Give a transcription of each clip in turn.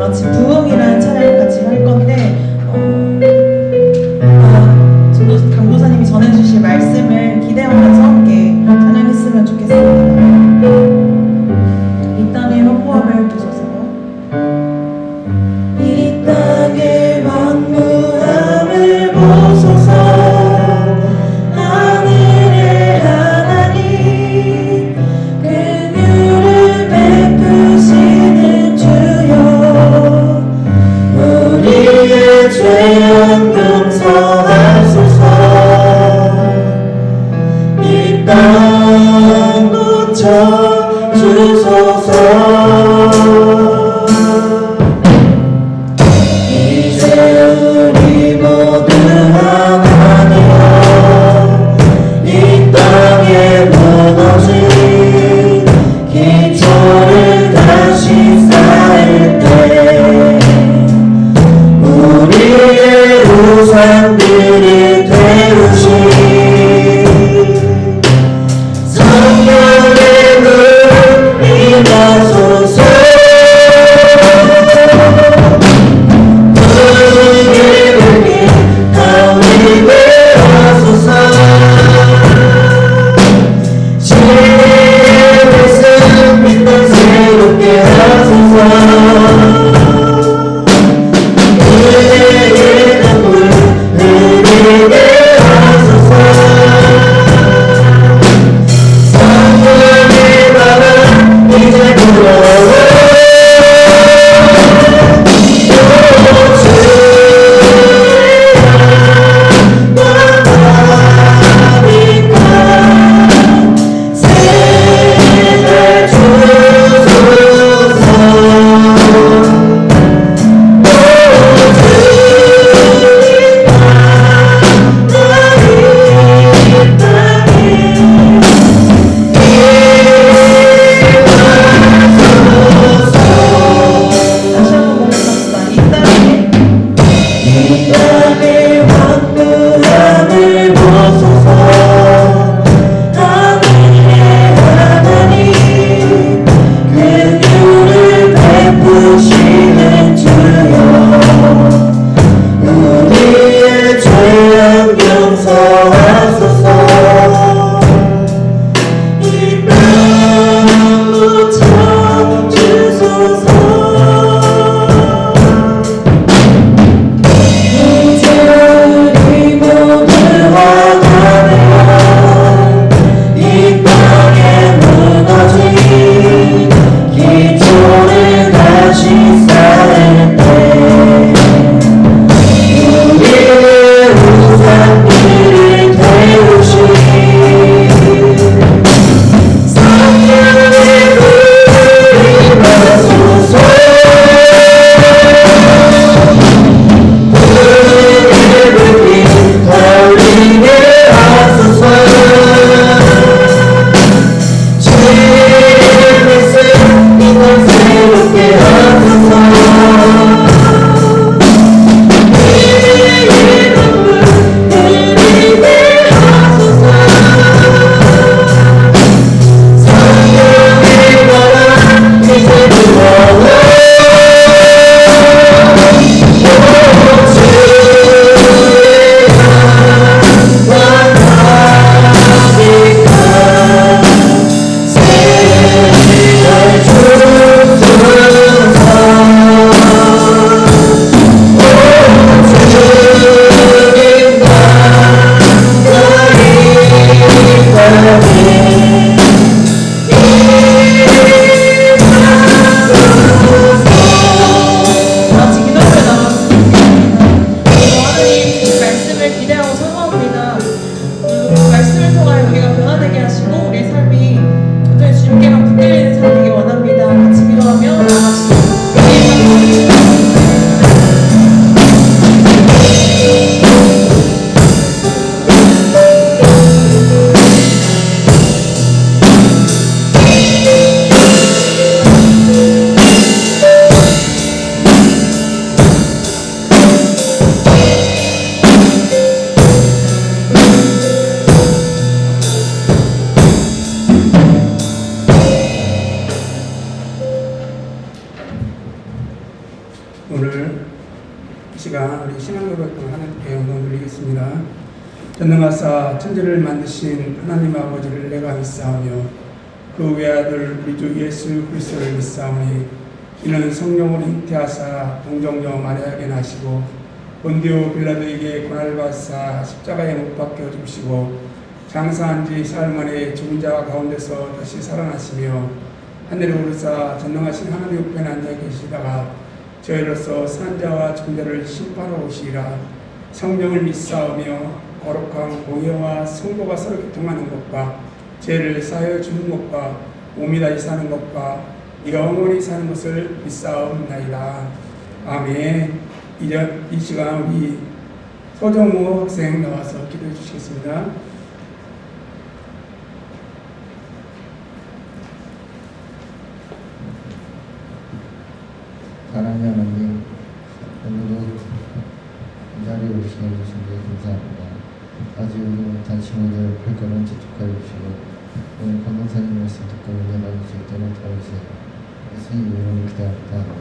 같이 부흥이라는 찬양을 같이 할 건데 강도사님이 전해주실 말씀을 기대하면서 함께 찬양했으면 좋겠습니다. 이 땅의 허무함을 보소서. 이 땅의 허무함을 보소서. 하늘의 하나님 긍휼을 베푸시는 주여 우리의 죄악 용서하소서. 이 땅 고쳐 오늘 이 시간 우리 신앙고백을 하나님께 영광 돌리겠습니다. 전능하사 천지를 만드신 하나님 아버지를 내가 믿사오며 그 외아들 우리 주 예수 그리스도를 믿사오니 이는 성령으로 잉태하사 동정녀 마리아에게 나시고 본디오 빌라도에게 고난을 받사 십자가에 못 박혀 죽으시고 장사한 지 사흘 만에 죽은 자 가운데서 다시 살아나시며 하늘에 오르사 전능하신 하나님 우편에 앉아 계시다가 저희로서 산자와 중자를 심판하러 오시리라. 성령을 믿사오며 거룩한 공의와 성도가 서로 교통하는 것과 죄를 사하여 주는 것과 몸이 다시 사는 것과 영원히 사는 것을 믿사옵나이다. 아멘. 이 시간 우리 서정우 학생 나와서 기도해 주시겠습니다. 사랑하는 하나님, 오늘도 이 자리에 오시게 해주신 데 감사합니다. 아직 오늘 단신오늘 별거는 지속하여 주시고 오늘 강동사님 말씀 듣고 은혜 받을 수 있도록 도와주세요. 예수님 이름으로 기도합니다.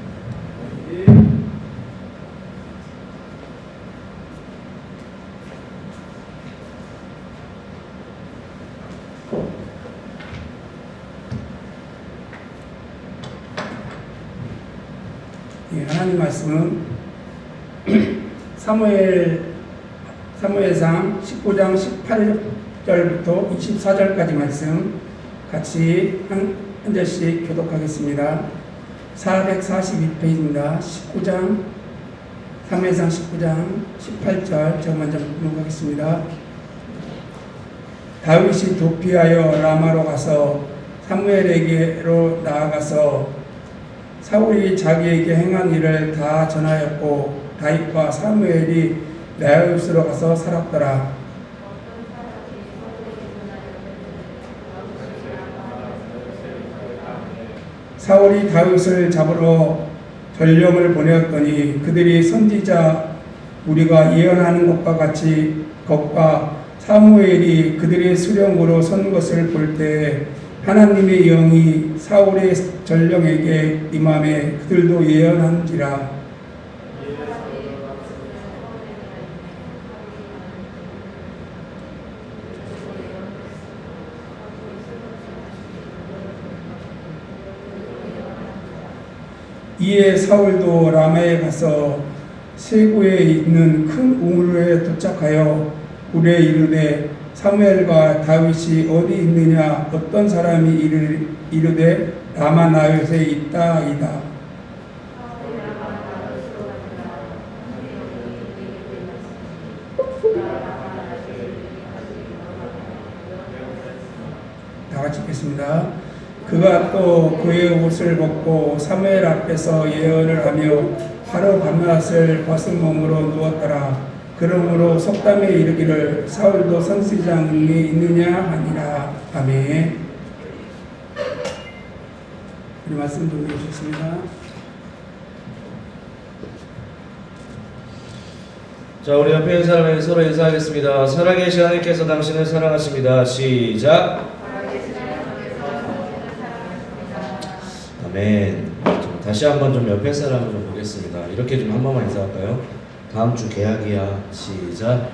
예, 하나님 말씀은 사무엘상 19장 18절부터 24절까지 말씀 같이 한 절씩 교독하겠습니다. 442페이지입니다. 사무엘상 19장 18절 제가 먼저 교독하겠습니다. 다윗이 도피하여 라마로 가서 사무엘에게로 나아가서 사울이 자기에게 행한 일을 다 전하였고 다윗과 사무엘이 나요스로 가서 살았더라. 사울이 다윗을 잡으러 전령을 보내었더니 그들이 선지자 우리가 예언하는 것과 같이 것과 사무엘이 그들의 수령으로 선 것을 볼 때 하나님의 영이 사울의 전령에게 임함에 그들도 예언한지라. 이에 사울도 라마에 가서 세구에 있는 큰 우물에 도착하여 굴에 이르되 사무엘과 다윗이 어디 있느냐 어떤 사람이 이르되 라마 나요스에 있다이다. 다 같이 읽겠습니다. 그가 또 그의 옷을 벗고 사무엘 앞에서 예언을 하며 하루 밤낮을 벗은 몸으로 누웠더라. 그러므로 속담에 이르기를 사울도 선지자님이 있느냐 하니라. 아멘. 우리 말씀 좀 해주셨습니다. 자, 우리 옆에 있는 사람에게 서로 인사하겠습니다. 살아계신 하나님께서 당신을 사랑하십니다. 시작. 아멘. 다시 한번 좀 옆에 사람을 좀 보겠습니다. 이렇게 좀 한 번만 인사할까요? 다음 주 계약이야. 시작.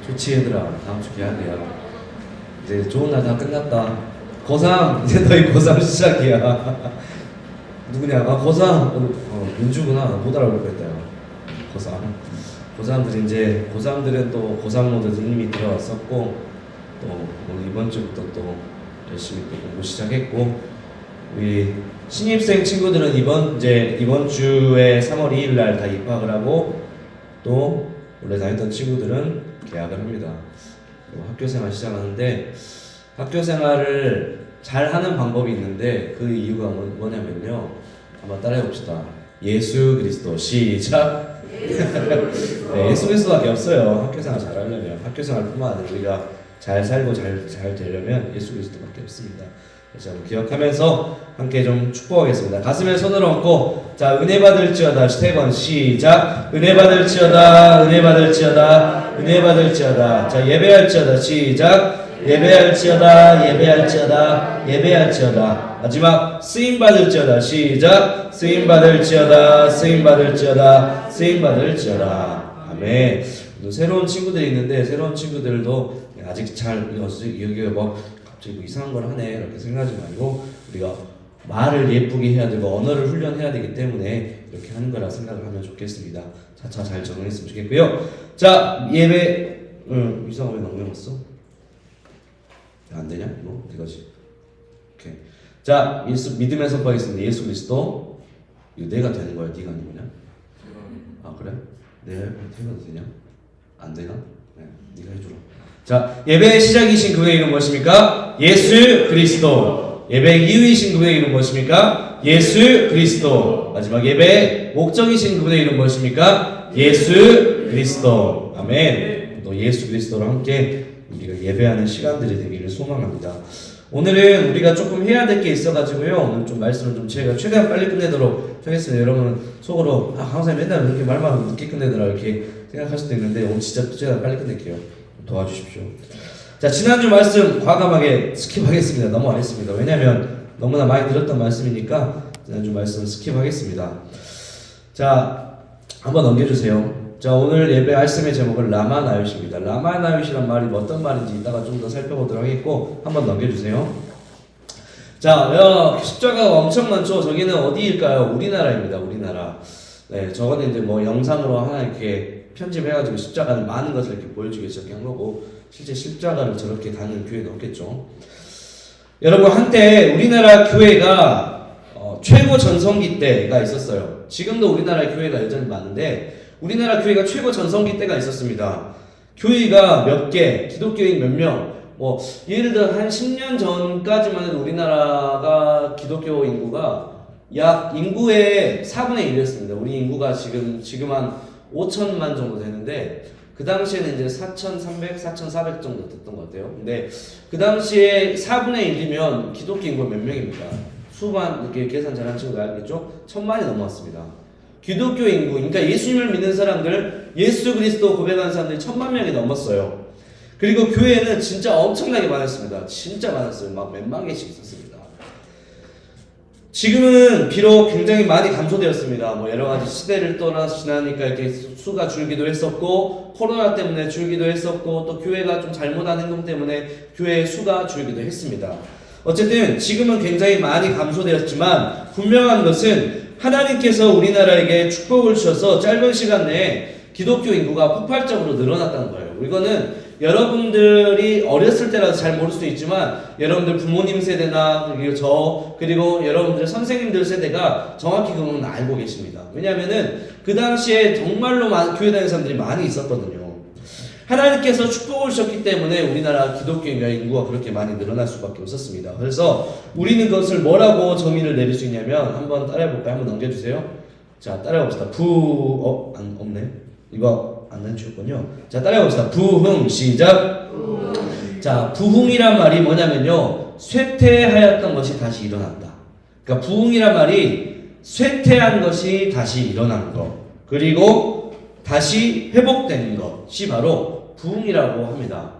좋지 얘들아. 다음 주 계약이야. 이제 좋은 날 다 끝났다. 고3 이제 너희 고3 시작이야. 누구냐? 고3 민주구나. 못 알아볼 거였다. 고3들이 이제 고3들은 또 고3 모드 이미 들어왔었고 또 오늘 이번 주부터 또 열심히 또 공부 시작했고 우리 신입생 친구들은 이번 주에 3월 2일 날 다 입학을 하고 또 원래 다녔던 친구들은 개학을 합니다. 학교 생활 시작하는데 학교 생활을 잘 하는 방법이 있는데 그 이유가 뭐냐면요. 한번 따라해 봅시다. 예수 그리스도 시작. 네, 예수 그리스도밖에 없어요. 학교 생활 잘 하려면 학교 생활뿐만 아니라 우리가 잘 살고 잘 되려면 예수 그리스도밖에 없습니다. 그래서 기억하면서 함께 좀 축복하겠습니다. 가슴에 손을 얹고 자 은혜 받을지어다 세 번 시작. 은혜 받을지어다 은혜 받을지어다 은혜 받을지어다. 자 예배할지어다 시작. 예배할지어다 예배할지어다 예배할지어다. 마지막 쓰임 받을지어다. 시작. 쓰임 받을지어다. 쓰임 받을지어다. 쓰임 받을지어다. 아멘. 또 새로운 친구들이 있는데 새로운 친구들도 아직 잘 여기 뭐 갑자기 뭐 이상한 걸 하네 이렇게 생각하지 말고 우리가 말을 예쁘게 해야 되고 언어를 훈련해야 되기 때문에 이렇게 하는 거라 생각을 하면 좋겠습니다. 차차 잘 적응했으면 좋겠고요. 자, 예배 이상한 왜 넘겨놨어? 안 되냐? 이거 이거지. 오케이. 자, 예수 믿음의 선포하겠습니다. 예수 그리스도 이거 내가 되는 거야, 네가 아니냐? 아 그래? 네, 태어나도 되냐? 안 되나? 네, 네가 해주라. 자, 예배의 시작이신 그분의 이름 무엇입니까? 예수 그리스도. 예배 이유이신 그분의 이름 무엇입니까? 예수 그리스도. 마지막 예배의 목적이신 그분의 이름 무엇입니까? 예수 그리스도. 아멘. 또 예수 그리스도로 함께 우리가 예배하는 시간들이 되기를 소망합니다. 오늘은 우리가 조금 해야 될 게 있어가지고요. 오늘 좀 말씀을 좀 제가 최대한 빨리 끝내도록 하겠습니다. 여러분 속으로 항상 맨날 이렇게 말만 늦게 끝내더라 이렇게 생각할 수도 있는데 오늘 진짜 최대한 빨리 끝낼게요. 도와주십시오. 자, 지난주 말씀 과감하게 스킵하겠습니다. 넘어가겠습니다. 왜냐하면 너무나 많이 들었던 말씀이니까 지난주 말씀 스킵하겠습니다. 자, 한번 넘겨주세요. 자, 오늘 예배 말씀의 제목은 라마나윕입니다. 라마나윕이란 말이 어떤 말인지 이따가 좀 더 살펴보도록 하겠고 한번 넘겨주세요. 자, 십자가가 엄청 많죠. 저기는 어디일까요? 우리나라입니다. 우리나라. 네, 저거는 이제 뭐 영상으로 하나 이렇게 편집해가지고 십자가는 많은 것을 이렇게 보여주기 위해서 이렇게 한 거고 실제 십자가를 저렇게 다니는 교회는 없겠죠. 여러분 한때 우리나라 교회가 최고 전성기 때가 있었어요. 지금도 우리나라 교회가 여전히 많은데 우리나라 교회가 최고 전성기 때가 있었습니다. 교회가 몇 개, 기독교인 몇 명, 뭐 예를 들어 한 10년 전까지만 해도 우리나라가 기독교 인구가 약 인구의 4분의 1이었습니다. 우리 인구가 지금 한 5천만 정도 되는데 그 당시에는 이제 4,300, 4,400 정도 됐던 것 같아요. 근데 그 당시에 4분의 1이면 기독교 인구가 몇 명입니까? 수만 이렇게 계산 잘하는 친구가 알겠죠? 1,000만이 넘어왔습니다. 기독교 인구, 그러니까 예수님을 믿는 사람들, 예수 그리스도 고백하는 사람들이 1,000만 명이 넘었어요. 그리고 교회는 진짜 엄청나게 많았습니다. 진짜 많았어요. 막 몇만 개씩 있었습니다. 지금은 비록 굉장히 많이 감소되었습니다. 뭐 여러 가지 시대를 떠나 지나니까 이렇게 수가 줄기도 했었고, 코로나 때문에 줄기도 했었고, 또 교회가 좀 잘못한 행동 때문에 교회의 수가 줄기도 했습니다. 어쨌든 지금은 굉장히 많이 감소되었지만 분명한 것은 하나님께서 우리나라에게 축복을 주셔서 짧은 시간 내에 기독교 인구가 폭발적으로 늘어났다는 거예요. 이거는 여러분들이 어렸을 때라서 잘 모를 수도 있지만 여러분들 부모님 세대나 그리고 여러분들의 선생님들 세대가 정확히 그건 알고 계십니다. 왜냐하면은 그 당시에 정말로 교회 다니는 사람들이 많이 있었거든요. 하나님께서 축복을 주셨기 때문에 우리나라 기독교인의 인구가 그렇게 많이 늘어날 수밖에 없었습니다. 그래서 우리는 그것을 뭐라고 정의를 내릴 수 있냐면 한번 따라해볼까요? 한번 넘겨주세요. 자, 따라해봅시다. 없네. 이거 안 넘치셨군요. 자, 따라해봅시다. 부흥 시작. 자, 부흥이란 말이 뭐냐면요, 쇠퇴하였던 것이 다시 일어난다. 그러니까 부흥이란 말이 쇠퇴한 것이 다시 일어난 것, 그리고 다시 회복된 것이 바로 부흥이라고 합니다.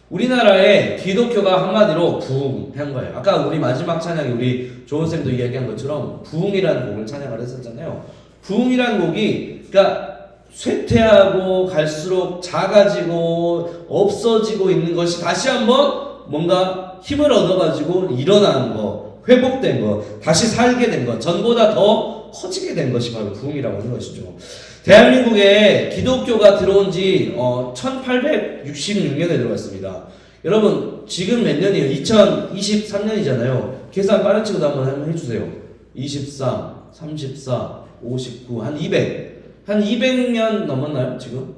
우리나라에 기독교가 한마디로 부흥한 거예요. 아까 우리 마지막 찬양에 우리 조은쌤도 이야기한 것처럼 부흥이라는 곡을 찬양을 했었잖아요. 부흥이라는 곡이 그러니까 쇠퇴하고 갈수록 작아지고 없어지고 있는 것이 다시 한번 뭔가 힘을 얻어가지고 일어나는 거, 회복된 거, 다시 살게 된 것, 전보다 더 커지게 된 것이 바로 부흥이라고 하는 것이죠. 대한민국에 기독교가 들어온 지 1866년에 들어왔습니다. 여러분 지금 몇 년이에요? 2023년이잖아요. 계산 빠른 친구도 한번 해주세요. 23, 34, 59, 한 200년 넘었나요 지금?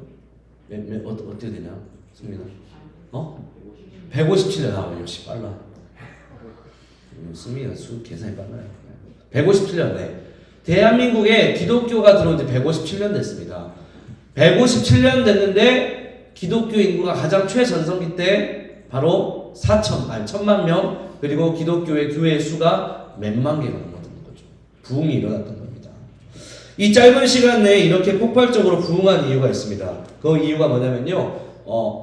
어떻게 되냐 승민아? 157년. 아 역시 빨라. 승민아 수 계산이 빨라요. 157년. 네. 대한민국에 기독교가 들어온 지 157년 됐습니다. 157년 됐는데 기독교 인구가 가장 최전성기 때 바로 1,000만 명, 그리고 기독교의 교회 수가 몇만 개가 넘었던 거죠. 부흥이 일어났던 겁니다. 이 짧은 시간 내에 이렇게 폭발적으로 부흥한 이유가 있습니다. 그 이유가 뭐냐면요,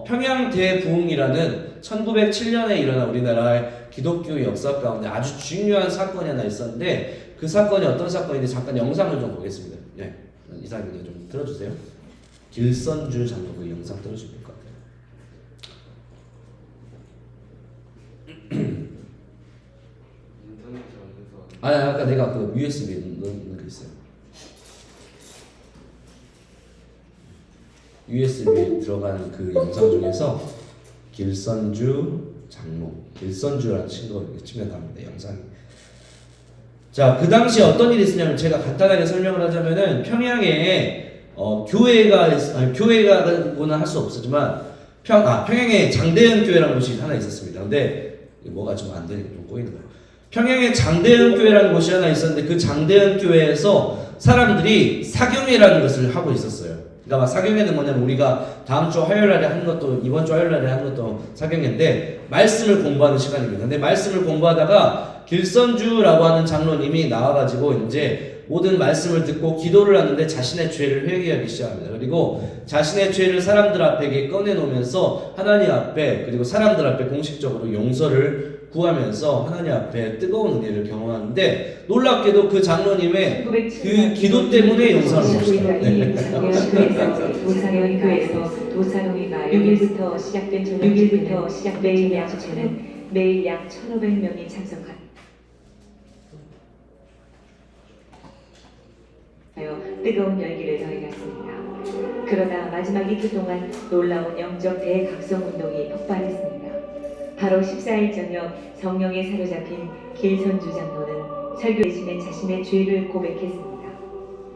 평양 대부흥이라는 1907년에 일어난 우리나라의 기독교 역사 가운데 아주 중요한 사건이 하나 있었는데 그 사건이 어떤 사건인지 잠깐 영상을 좀 보겠습니다. 예, 이사님이 좀 들어주세요. 길선주 장로 그 영상 들어주실 것 같아요. 아까 내가 그 USB 넣은 게 있어요. USB에 들어간 그 영상 중에서 길선주 장로, 길선주라는 친구가 치면 나옵니다. 영상이. 자, 그 당시 어떤 일이 있었냐면 제가 간단하게 설명을 하자면은 평양에 교회가고는 할 수 없었지만 평양에 장대현 교회라는 곳이 하나 있었습니다. 근데 뭐가 좀 안 되니까 좀 꼬이는 거예요. 평양에 장대현 교회라는 곳이 하나 있었는데 그 장대현 교회에서 사람들이 사경회라는 것을 하고 있었어요. 그러니까 사경회는 뭐냐면 우리가 다음 주 화요일날에 하는 것도 이번 주 화요일날에 하는 것도 사경회인데 말씀을 공부하는 시간입니다. 근데 말씀을 공부하다가 길선주라고 하는 장로님이 나와가지고 이제 모든 말씀을 듣고 기도를 하는데 자신의 죄를 회개하기 시작합니다. 그리고 자신의 죄를 사람들 앞에 꺼내놓으면서 하나님 앞에 그리고 사람들 앞에 공식적으로 용서를 구하면서 하나님 앞에 뜨거운 은혜를 경험하는데 놀랍게도 그 장로님의 그 기도 때문에 용서를 받았습니다. 도사련 교회에서 도사로이가 6일부터 시작된 저녁 6일부터 시작 매일 약 주체는 매일 약 1,500명이 참석하여 뜨거운 열기를 더해갔습니다. 그러다 마지막 이틀 동안 놀라운 영적 대각성 운동이 폭발했습니다. 바로 14일 저녁 성령에 사로잡힌 길선주 장로는 설교 대신에 자신의 죄를 고백했습니다.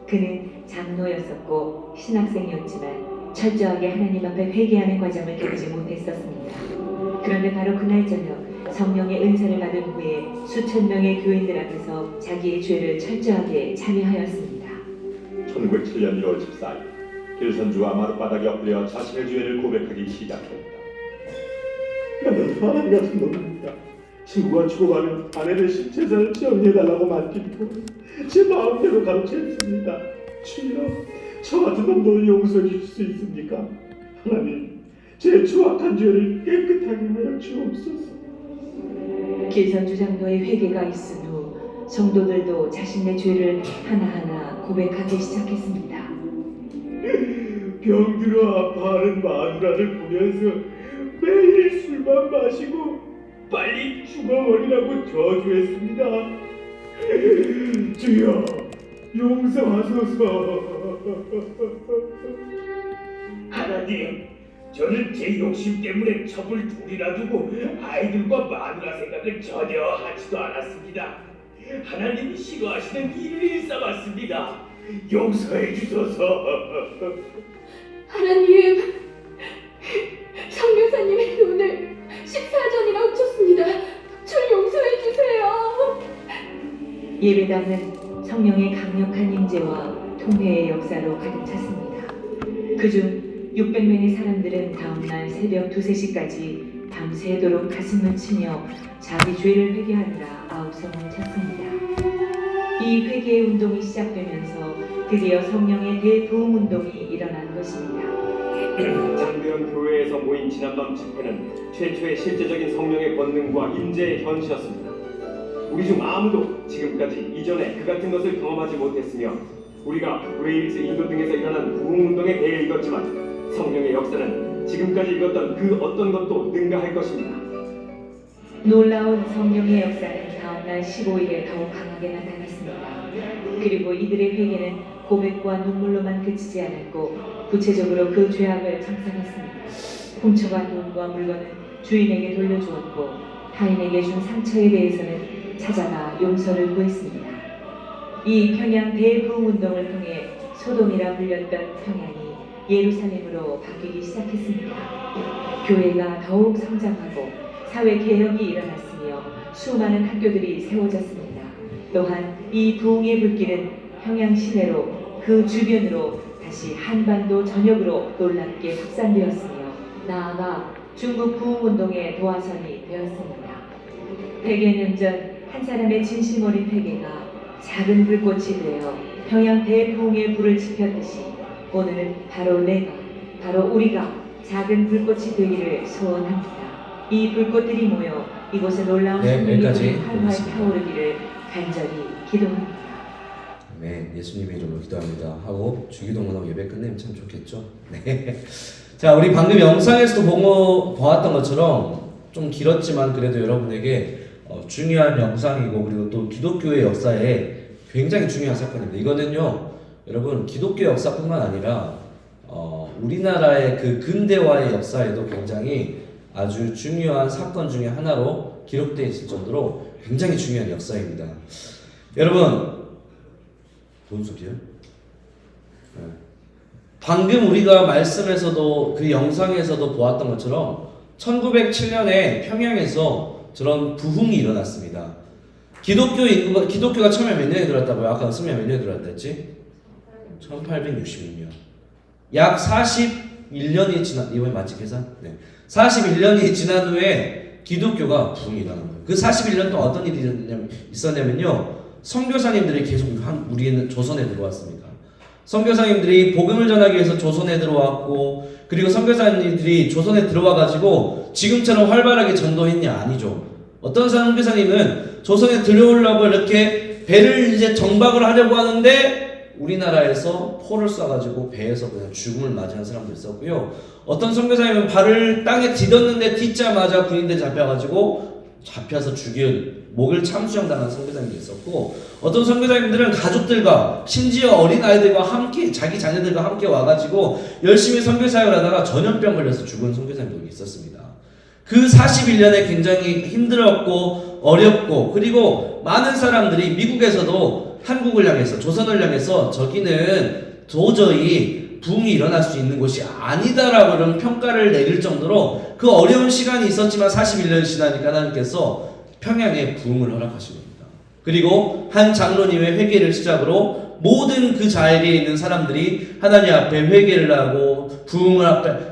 그는 장로였었고 신학생이었지만 철저하게 하나님 앞에 회개하는 과정을 겪지 못했었습니다. 그런데 바로 그날 저녁 성령의 은사를 받은 후에 수천 명의 교인들 앞에서 자기의 죄를 철저하게 참여하였습니다. 1907년 1월 14일 길선주가 마룻바닥에 엎드려 자신의 죄를 고백하기 시작했다. 나는 사람 같은 놈입니다. 친구가 죽어가는 아내를 신체사를 정리해달라고 맡기고 제 마음대로 가로챘습니다. 주여, 저 같은 놈도 용서해 주실 수 있습니까? 하나님, 제 추악한 죄를 깨끗하게 하여 주옵소서. 길선주 장로의 회개가 있은 후 성도들도 자신의 죄를 하나하나 고백하기 시작했습니다. 병들어 아파하는 마누라를 보면서 매일 술만 마시고 빨리 죽어버리라고 저주했습니다. 주여, 용서하소서. 하나님, 저는 제 욕심 때문에 첩을 둘이나 두고 아이들과 마누라 생각을 전혀 하지도 않았습니다. 하나님이 싫어하시는 일을 일삼았습니다. 용서해 주소서. 하나님, 성교사님의 눈을 14전이나 훔쳤습니다. 절 용서해 주세요. 예배당은 성령의 강력한 임재와 통회의 역사로 가득 찼습니다. 그중 600명의 사람들은 다음날 새벽 2, 3시까지 밤새도록 가슴을 치며 자기 죄를 회개하느라 아우성을 쳤습니다. 이 회개의 운동이 시작되면서 드디어 성령의 대부흥 운동이 일어난 것입니다. 장대현 교회에서 모인 지난밤 집회는 최초의 실제적인 성령의 권능과 임재의 현시였습니다. 우리 중 아무도 지금까지 이전에 그 같은 것을 경험하지 못했으며 우리가 웨일즈, 인도 등에서 일어난 부흥운동에 대해 읽었지만 성령의 역사는 지금까지 읽었던 그 어떤 것도 능가할 것입니다. 놀라운 성령의 역사는 다음날 15일에 더욱 강하게 나타났습니다. 그리고 이들의 회개는 고백과 눈물로만 그치지 않았고 구체적으로 그 죄악을 청산했습니다. 훔쳐간 돈과 물건은 주인에게 돌려주었고 타인에게 준 상처에 대해서는 찾아가 용서를 구했습니다. 이 평양 대부흥 운동을 통해 소돔이라 불렸던 평양이 예루살렘으로 바뀌기 시작했습니다. 교회가 더욱 성장하고 사회 개혁이 일어났으며 수많은 학교들이 세워졌습니다. 또한 이 부흥의 불길은 평양 시내로 그 주변으로 다시 한반도 전역으로 놀랍게 확산되었으며 나아가 중국 부흥운동의 도화선이 되었습니다. 100여 년 전 한 사람의 진심 어린 회개가 작은 불꽃이 되어 평양 대부흥의 불을 지폈듯이 오늘은 바로 내가, 바로 우리가 작은 불꽃이 되기를 소원합니다. 이 불꽃들이 모여 이곳의 놀라운 네, 성령이 여기까지 활활 보겠습니다. 타오르기를 간절히 기도합니다. 네, 예수님의 이름으로 기도합니다 하고 주기도문하고 예배 끝내면 참 좋겠죠. 네. 자, 우리 방금 영상에서도 보았던 것처럼 좀 길었지만 그래도 여러분에게 중요한 영상이고 그리고 또 기독교의 역사에 굉장히 중요한 사건입니다. 이거는요, 여러분 기독교 역사뿐만 아니라 우리나라의 그 근대화의 역사에도 굉장히 아주 중요한 사건 중에 하나로 기록되어 있을 정도로 굉장히 중요한 역사입니다. 여러분, 뭔 소리야? 네. 방금 우리가 말씀에서도 그 영상에서도 보았던 것처럼 1907년에 평양에서 저런 부흥이 일어났습니다. 기독교가 처음에 몇 년에 들어왔다고요? 아까 승리가 몇 년에 들어왔다 했지? 1866년. 약 41년이 지난, 이번에 맞지 계산? 네. 41년이 지난 후에 기독교가 부흥이 일어난 거예요. 그 41년 동안 어떤 일이 있었냐면요. 선교사님들이 계속 우리는 조선에 들어왔습니다. 선교사님들이 복음을 전하기 위해서 조선에 들어왔고, 그리고 선교사님들이 조선에 들어와가지고 지금처럼 활발하게 전도했냐? 아니죠. 어떤 선교사님은 조선에 들어오려고 이렇게 배를 이제 정박을 하려고 하는데 우리나라에서 포를 쏴가지고 배에서 그냥 죽음을 맞이한 사람도 있었고요. 어떤 선교사님은 발을 땅에 디뎠는데 딛자마자 군인들 잡혀서 죽인 목을 참수형당한 선교사님도 있었고, 어떤 선교사님들은 가족들과 심지어 어린 아이들과 함께 자기 자녀들과 함께 와가지고 열심히 선교사역을 하다가 전염병 걸려서 죽은 선교사님도 있었습니다. 그 41년에 굉장히 힘들었고 어렵고, 그리고 많은 사람들이 미국에서도 한국을 향해서 조선을 향해서 저기는 도저히 부흥이 일어날 수 있는 곳이 아니다라고 그런 평가를 내릴 정도로 그 어려운 시간이 있었지만 41년이 지나니까 하나님께서 평양에 부흥을 허락하신 겁니다. 그리고 한 장로님의 회개를 시작으로 모든 그 자리에 있는 사람들이 하나님 앞에 회개를 하고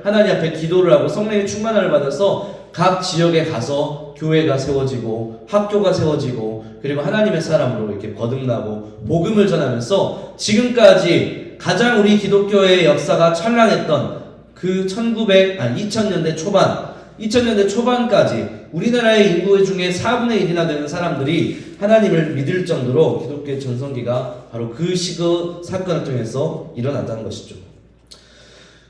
하나님 앞에 기도를 하고 성령의 충만함을 받아서 각 지역에 가서 교회가 세워지고 학교가 세워지고, 그리고 하나님의 사람으로 이렇게 거듭나고 복음을 전하면서 지금까지 가장 우리 기독교의 역사가 찬란했던 그 2000년대 초반까지 우리나라의 인구 중에 4분의 1이나 되는 사람들이 하나님을 믿을 정도로 기독교의 전성기가 바로 그 사건을 통해서 일어났다는 것이죠.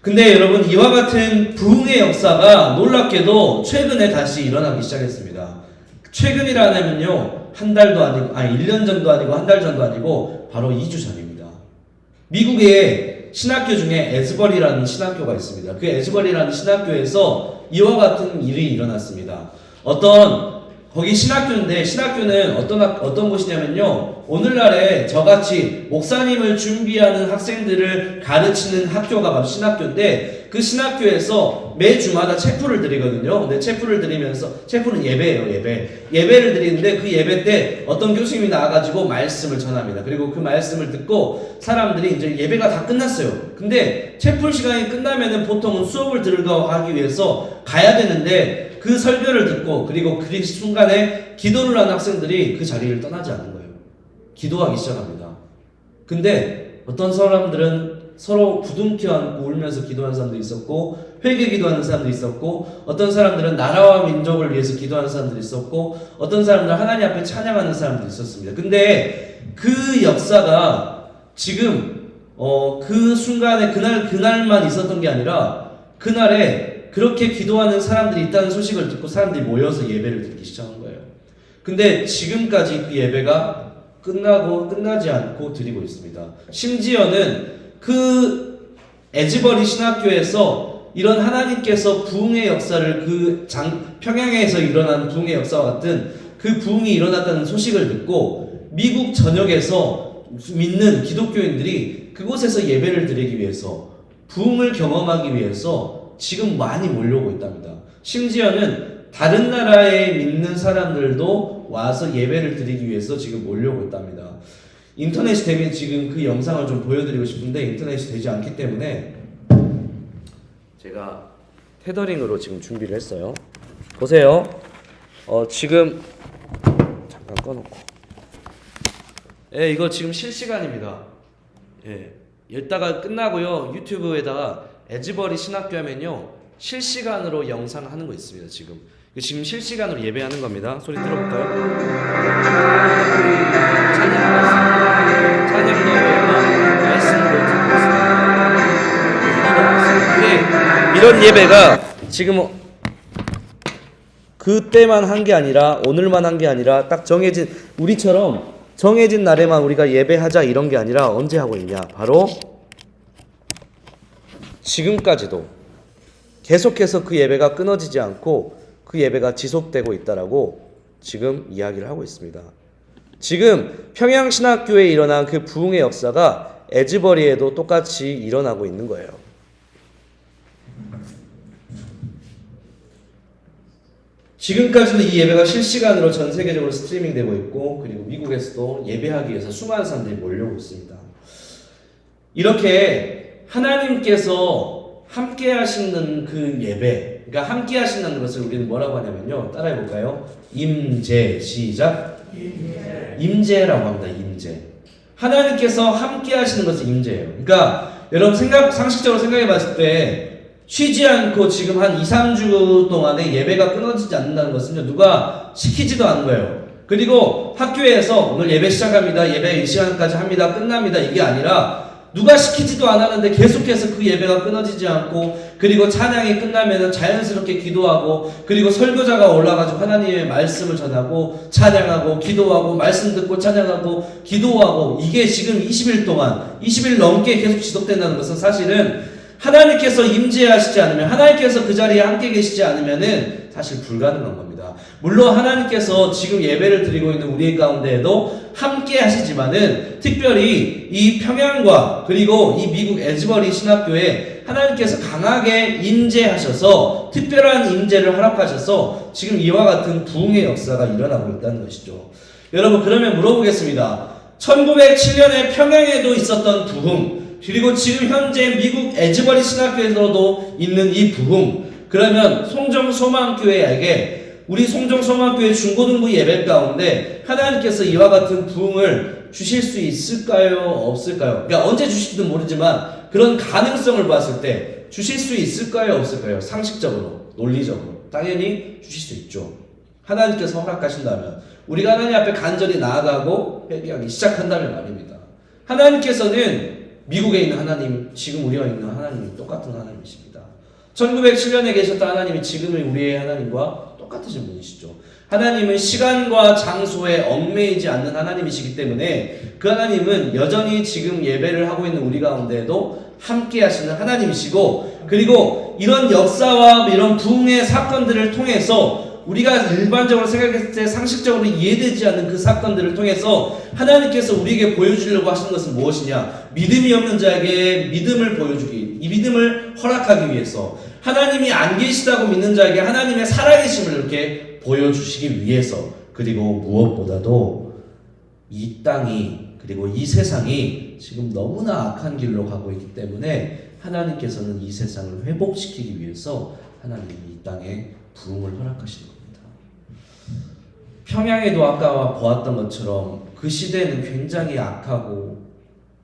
근데 여러분, 이와 같은 부흥의 역사가 놀랍게도 최근에 다시 일어나기 시작했습니다. 최근이라면요, 한 달도 아니고, 1년 전도 아니고, 한 달 전도 아니고, 바로 2주 전입니다. 미국의 신학교 중에 에즈버리라는 신학교가 있습니다. 그 에즈버리라는 신학교에서 이와 같은 일이 일어났습니다. 거기 신학교인데, 신학교는 어떤 곳이냐면요, 오늘날에 저같이 목사님을 준비하는 학생들을 가르치는 학교가 바로 신학교인데, 그 신학교에서 매주마다 체프를 드리거든요. 근데 체프를 드리면서, 체프는 예배예요, 예배를 드리는데, 그 예배 때 어떤 교수님이 나와가지고 말씀을 전합니다. 그리고 그 말씀을 듣고 사람들이 이제 예배가 다 끝났어요. 근데 체프 시간이 끝나면은 보통은 수업을 들어가기 위해서 가야 되는데, 그 설교를 듣고 그리고 그 순간에 기도를 하는 학생들이 그 자리를 떠나지 않는 거예요. 기도하기 시작합니다. 근데 어떤 사람들은 서로 부둥켜 안고 울면서 기도하는 사람도 있었고, 회개 기도하는 사람도 있었고, 어떤 사람들은 나라와 민족을 위해서 기도하는 사람도 있었고, 어떤 사람들은 하나님 앞에 찬양하는 사람도 있었습니다. 근데 그 역사가 지금 그 순간에 그날만 있었던 게 아니라, 그날에 그렇게 기도하는 사람들이 있다는 소식을 듣고 사람들이 모여서 예배를 드리기 시작한 거예요. 근데 지금까지 그 예배가 끝나지 않고 드리고 있습니다. 심지어는 그 에즈버리 신학교에서 이런 하나님께서 부흥의 역사를 평양에서 일어난 부흥의 역사와 같은 그 부흥이 일어났다는 소식을 듣고 미국 전역에서 믿는 기독교인들이 그곳에서 예배를 드리기 위해서, 부흥을 경험하기 위해서 지금 많이 몰려오고 있답니다. 심지어는 다른 나라에 믿는 사람들도 와서 예배를 드리기 위해서 지금 몰려오고 있답니다. 인터넷이 되면 지금 그 영상을 좀 보여드리고 싶은데 인터넷이 되지 않기 때문에 제가 테더링으로 지금 준비를 했어요. 보세요. 지금 잠깐 꺼놓고, 이거 지금 실시간입니다. 이따가 끝나고요, 유튜브에다가 에즈버리 신학교 하면요 실시간으로 영상 하는 거 있습니다. 지금 지금 실시간으로 예배하는 겁니다. 소리 들어볼까요? 찬양도 하고 말씀도 듣고 있습니다. 근데 이런 예배가 지금 그때만 한 게 아니라 오늘만 한 게 아니라 딱 정해진 우리처럼 정해진 날에만 우리가 예배하자 이런 게 아니라 언제 하고 있냐? 바로 지금까지도 계속해서 그 예배가 끊어지지 않고 그 예배가 지속되고 있다라고 지금 이야기를 하고 있습니다. 지금 평양신학교에 일어난 그 부흥의 역사가 에즈버리에도 똑같이 일어나고 있는 거예요. 지금까지도 이 예배가 실시간으로 전 세계적으로 스트리밍되고 있고 그리고 미국에서도 예배하기 위해서 수많은 사람들이 몰려오고 있습니다. 이렇게 하나님께서 함께 하시는 그 예배, 그러니까 함께 하신다는 것을 우리는 뭐라고 하냐면요. 따라해 볼까요? 임재. 시작. 임재라고 합니다. 임재. 하나님께서 함께 하시는 것은 임재예요. 그러니까 여러분 상식적으로 생각해 봤을 때 쉬지 않고 지금 한 2, 3주 동안에 예배가 끊어지지 않는다는 것은요. 누가 시키지도 않은 거예요. 그리고 학교에서 오늘 예배 시작합니다. 예배 이 시간까지 합니다. 끝납니다. 이게 아니라 누가 시키지도 않았는데 계속해서 그 예배가 끊어지지 않고 그리고 찬양이 끝나면 자연스럽게 기도하고 그리고 설교자가 올라가지고 하나님의 말씀을 전하고 찬양하고 기도하고 말씀 듣고 찬양하고 기도하고 이게 지금 20일 동안 20일 넘게 계속 지속된다는 것은 사실은 하나님께서 임재하시지 않으면 하나님께서 그 자리에 함께 계시지 않으면은 사실 불가능한 겁니다. 물론 하나님께서 지금 예배를 드리고 있는 우리 가운데에도 함께 하시지만은 특별히 이 평양과 그리고 이 미국 에즈버리 신학교에 하나님께서 강하게 임재하셔서 특별한 임재를 허락하셔서 지금 이와 같은 부흥의 역사가 일어나고 있다는 것이죠. 여러분 그러면 물어보겠습니다. 1907년에 평양에도 있었던 부흥 그리고 지금 현재 미국 에즈버리 신학교에서도 있는 이 부흥 그러면 송정소망교회에게 우리 송정소망교회 중고등부 예배 가운데 하나님께서 이와 같은 부흥을 주실 수 있을까요? 없을까요? 그러니까 언제 주실지도 모르지만 그런 가능성을 봤을 때 주실 수 있을까요? 없을까요? 상식적으로, 논리적으로 당연히 주실 수 있죠. 하나님께서 허락하신다면 우리가 하나님 앞에 간절히 나아가고 회개하기 시작한다면 말입니다. 하나님께서는 미국에 있는 하나님, 지금 우리와 있는 하나님이 똑같은 하나님이십니다. 1907년에 계셨던 하나님이 지금의 우리의 하나님과 똑같으신 분이시죠. 하나님은 시간과 장소에 얽매이지 않는 하나님이시기 때문에 그 하나님은 여전히 지금 예배를 하고 있는 우리 가운데에도 함께 하시는 하나님이시고 그리고 이런 역사와 이런 부흥의 사건들을 통해서 우리가 일반적으로 생각했을 때 상식적으로 이해되지 않는 그 사건들을 통해서 하나님께서 우리에게 보여주려고 하시는 것은 무엇이냐? 믿음이 없는 자에게 믿음을 보여주기, 이 믿음을 허락하기 위해서 하나님이 안 계시다고 믿는 자에게 하나님의 살아계심을 이렇게 보여주시기 위해서 그리고 무엇보다도 이 땅이 그리고 이 세상이 지금 너무나 악한 길로 가고 있기 때문에 하나님께서는 이 세상을 회복시키기 위해서 하나님이 이 땅에 부흥을 허락하시는 겁니다. 평양에도 아까 보았던 것처럼 그 시대는 굉장히 악하고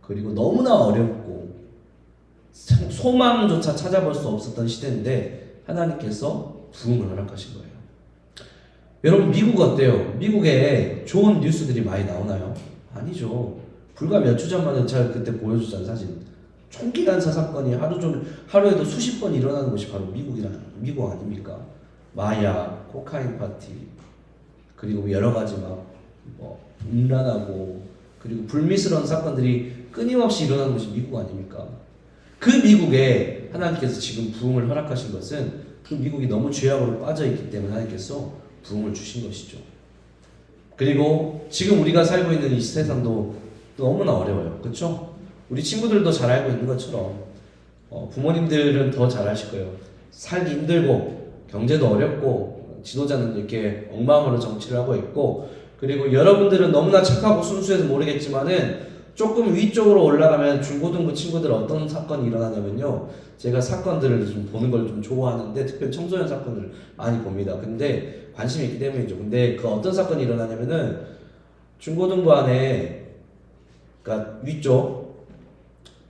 그리고 너무나 어렵고 소망조차 찾아볼 수 없었던 시대인데 하나님께서 부흥을 허락하신 거예요. 여러분 미국 어때요? 미국에 좋은 뉴스들이 많이 나오나요? 아니죠. 불과 몇 주 전만 제가 그때 보여주던 사진 총기 난사 사건이 하루에도 수십 번 일어나는 곳이 바로 미국 아닙니까? 마약, 코카인 파티, 그리고 여러 가지 음란하고 그리고 불미스러운 사건들이 끊임없이 일어나는 곳이 미국 아닙니까? 그 미국에 하나님께서 지금 부흥을 허락하신 것은 그 미국이 너무 죄악으로 빠져있기 때문에 하나님께서 부흥을 주신 것이죠. 그리고 지금 우리가 살고 있는 이 세상도 너무나 어려워요. 그렇죠? 우리 친구들도 잘 알고 있는 것처럼 부모님들은 더 잘 아실 거예요. 살기 힘들고 경제도 어렵고 지도자는 이렇게 엉망으로 정치를 하고 있고 그리고 여러분들은 너무나 착하고 순수해서 모르겠지만은 조금 위쪽으로 올라가면 중고등부 친구들 어떤 사건이 일어나냐면요. 제가 사건들을 좀 보는 걸 좀 좋아하는데 특별히 청소년 사건을 많이 봅니다. 근데 관심이 있기 때문이죠. 근데 그 어떤 사건이 일어나냐면은 중고등부 안에 그러니까 위쪽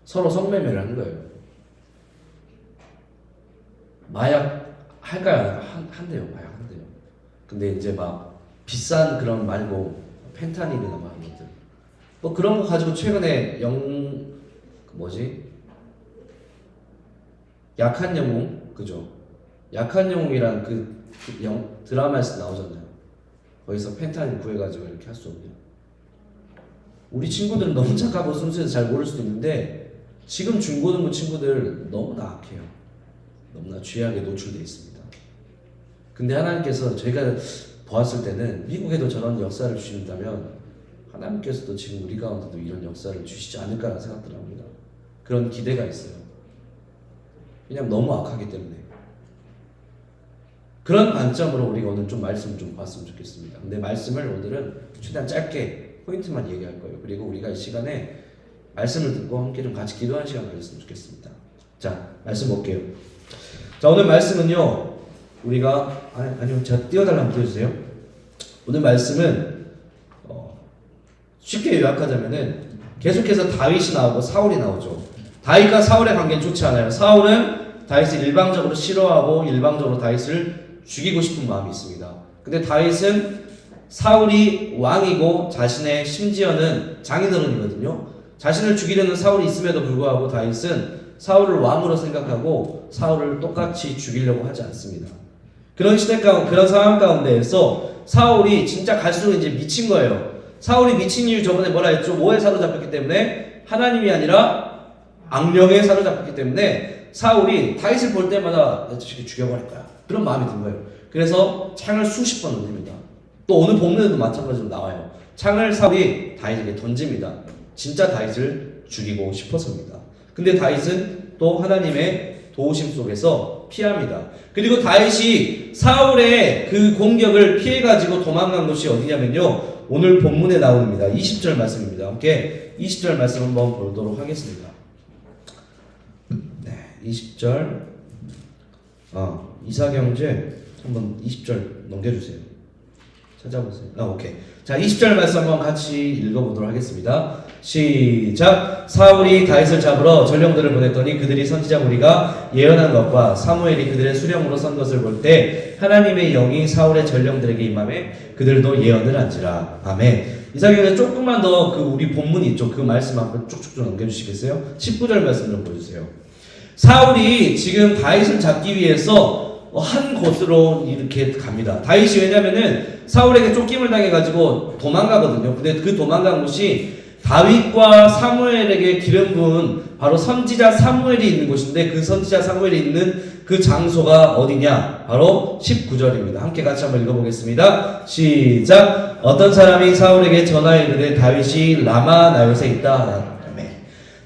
서로 성매매를 하는 거예요. 마약 할까요? 한대요. 마약 한대요. 근데 이제 막 비싼 그런 말고 펜타닐이나 막 이런 것들 뭐 그런 거 가지고 최근에 약한 영웅 그죠? 약한 영웅이란 그 드라마에서 나오잖아요. 거기서 펜타닐 구해가지고 이렇게 할 수 없냐? 우리 친구들은 너무 착하고 순수해서 잘 모를 수도 있는데 지금 중고등부 친구들 너무나 악해요. 너무나 죄악에 노출돼 있습니다. 근데 하나님께서 저희가 보았을 때는 미국에도 저런 역사를 주신다면 하나님께서도 지금 우리 가운데도 이런 역사를 주시지 않을까라는 생각들을 합니다. 그런 기대가 있어요. 그냥 너무 악하기 때문에. 그런 관점으로 우리가 오늘 좀 말씀을 좀 봤으면 좋겠습니다. 근데 말씀을 오늘은 최대한 짧게 포인트만 얘기할 거예요. 그리고 우리가 이 시간에 말씀을 듣고 함께 좀 같이 기도하는 시간 가졌으면 좋겠습니다. 자, 말씀 볼게요. 자, 오늘 말씀은요. 우리가 아니요, 제가 띄워달라면 띄워주세요. 오늘 말씀은 쉽게 요약하자면은 계속해서 다윗이 나오고 사울이 나오죠. 다윗과 사울의 관계는 좋지 않아요. 사울은 다윗을 일방적으로 싫어하고 일방적으로 다윗을 죽이고 싶은 마음이 있습니다. 근데 다윗은 사울이 왕이고 자신의 심지어는 장인어른이거든요. 자신을 죽이려는 사울이 있음에도 불구하고 다윗은 사울을 왕으로 생각하고 사울을 똑같이 죽이려고 하지 않습니다. 그런 시대 가운데, 그런 상황 가운데에서 사울이 진짜 갈수록 이제 미친 거예요. 사울이 미친 이유 저번에 뭐라 했죠? 뭐에 사로잡혔기 때문에? 하나님이 아니라 악령에 사로잡혔기 때문에 사울이 다윗을 볼 때마다 저 새끼 죽여버릴 거야. 그런 마음이 든 거예요. 그래서 창을 수십 번 던집니다. 또 오늘 본문에도 마찬가지로 나와요. 창을 사울이 다윗에게 던집니다. 진짜 다윗을 죽이고 싶어서입니다. 근데 다윗은 또 하나님의 도우심 속에서 피합니다. 그리고 다윗이 사울의 그 공격을 피해가지고 도망간 곳이 어디냐면요. 오늘 본문에 나옵니다. 20절 말씀입니다. 함께 20절 말씀 한번 보도록 하겠습니다. 네, 20절. 이사경제 한번 20절 넘겨주세요. 찾아보세요. 오케이. 자, 20절 말씀 한번 같이 읽어보도록 하겠습니다. 시작. 사울이 다윗을 잡으러 전령들을 보냈더니 그들이 선지자 무리가 예언한 것과 사무엘이 그들의 수령으로 선 것을 볼 때 하나님의 영이 사울의 전령들에게 임함에 그들도 예언을 한지라. 아멘. 이사경에 조금만 더 그 우리 본문이 있죠. 그 말씀 한번 쭉쭉 넘겨주시겠어요? 19절 말씀 좀 보여주세요. 사울이 지금 다윗을 잡기 위해서 한 곳으로 이렇게 갑니다. 다윗이 왜냐면은 사울에게 쫓김을 당해가지고 도망가거든요. 근데 그 도망간 곳이 다윗과 사무엘에게 기름 부은 바로 선지자 사무엘이 있는 곳인데 그 선지자 사무엘이 있는 그 장소가 어디냐? 바로 19절입니다. 함께 같이 한번 읽어보겠습니다. 시작. 어떤 사람이 사울에게 전하여 이르되 다윗이 라마 나요스에 있다.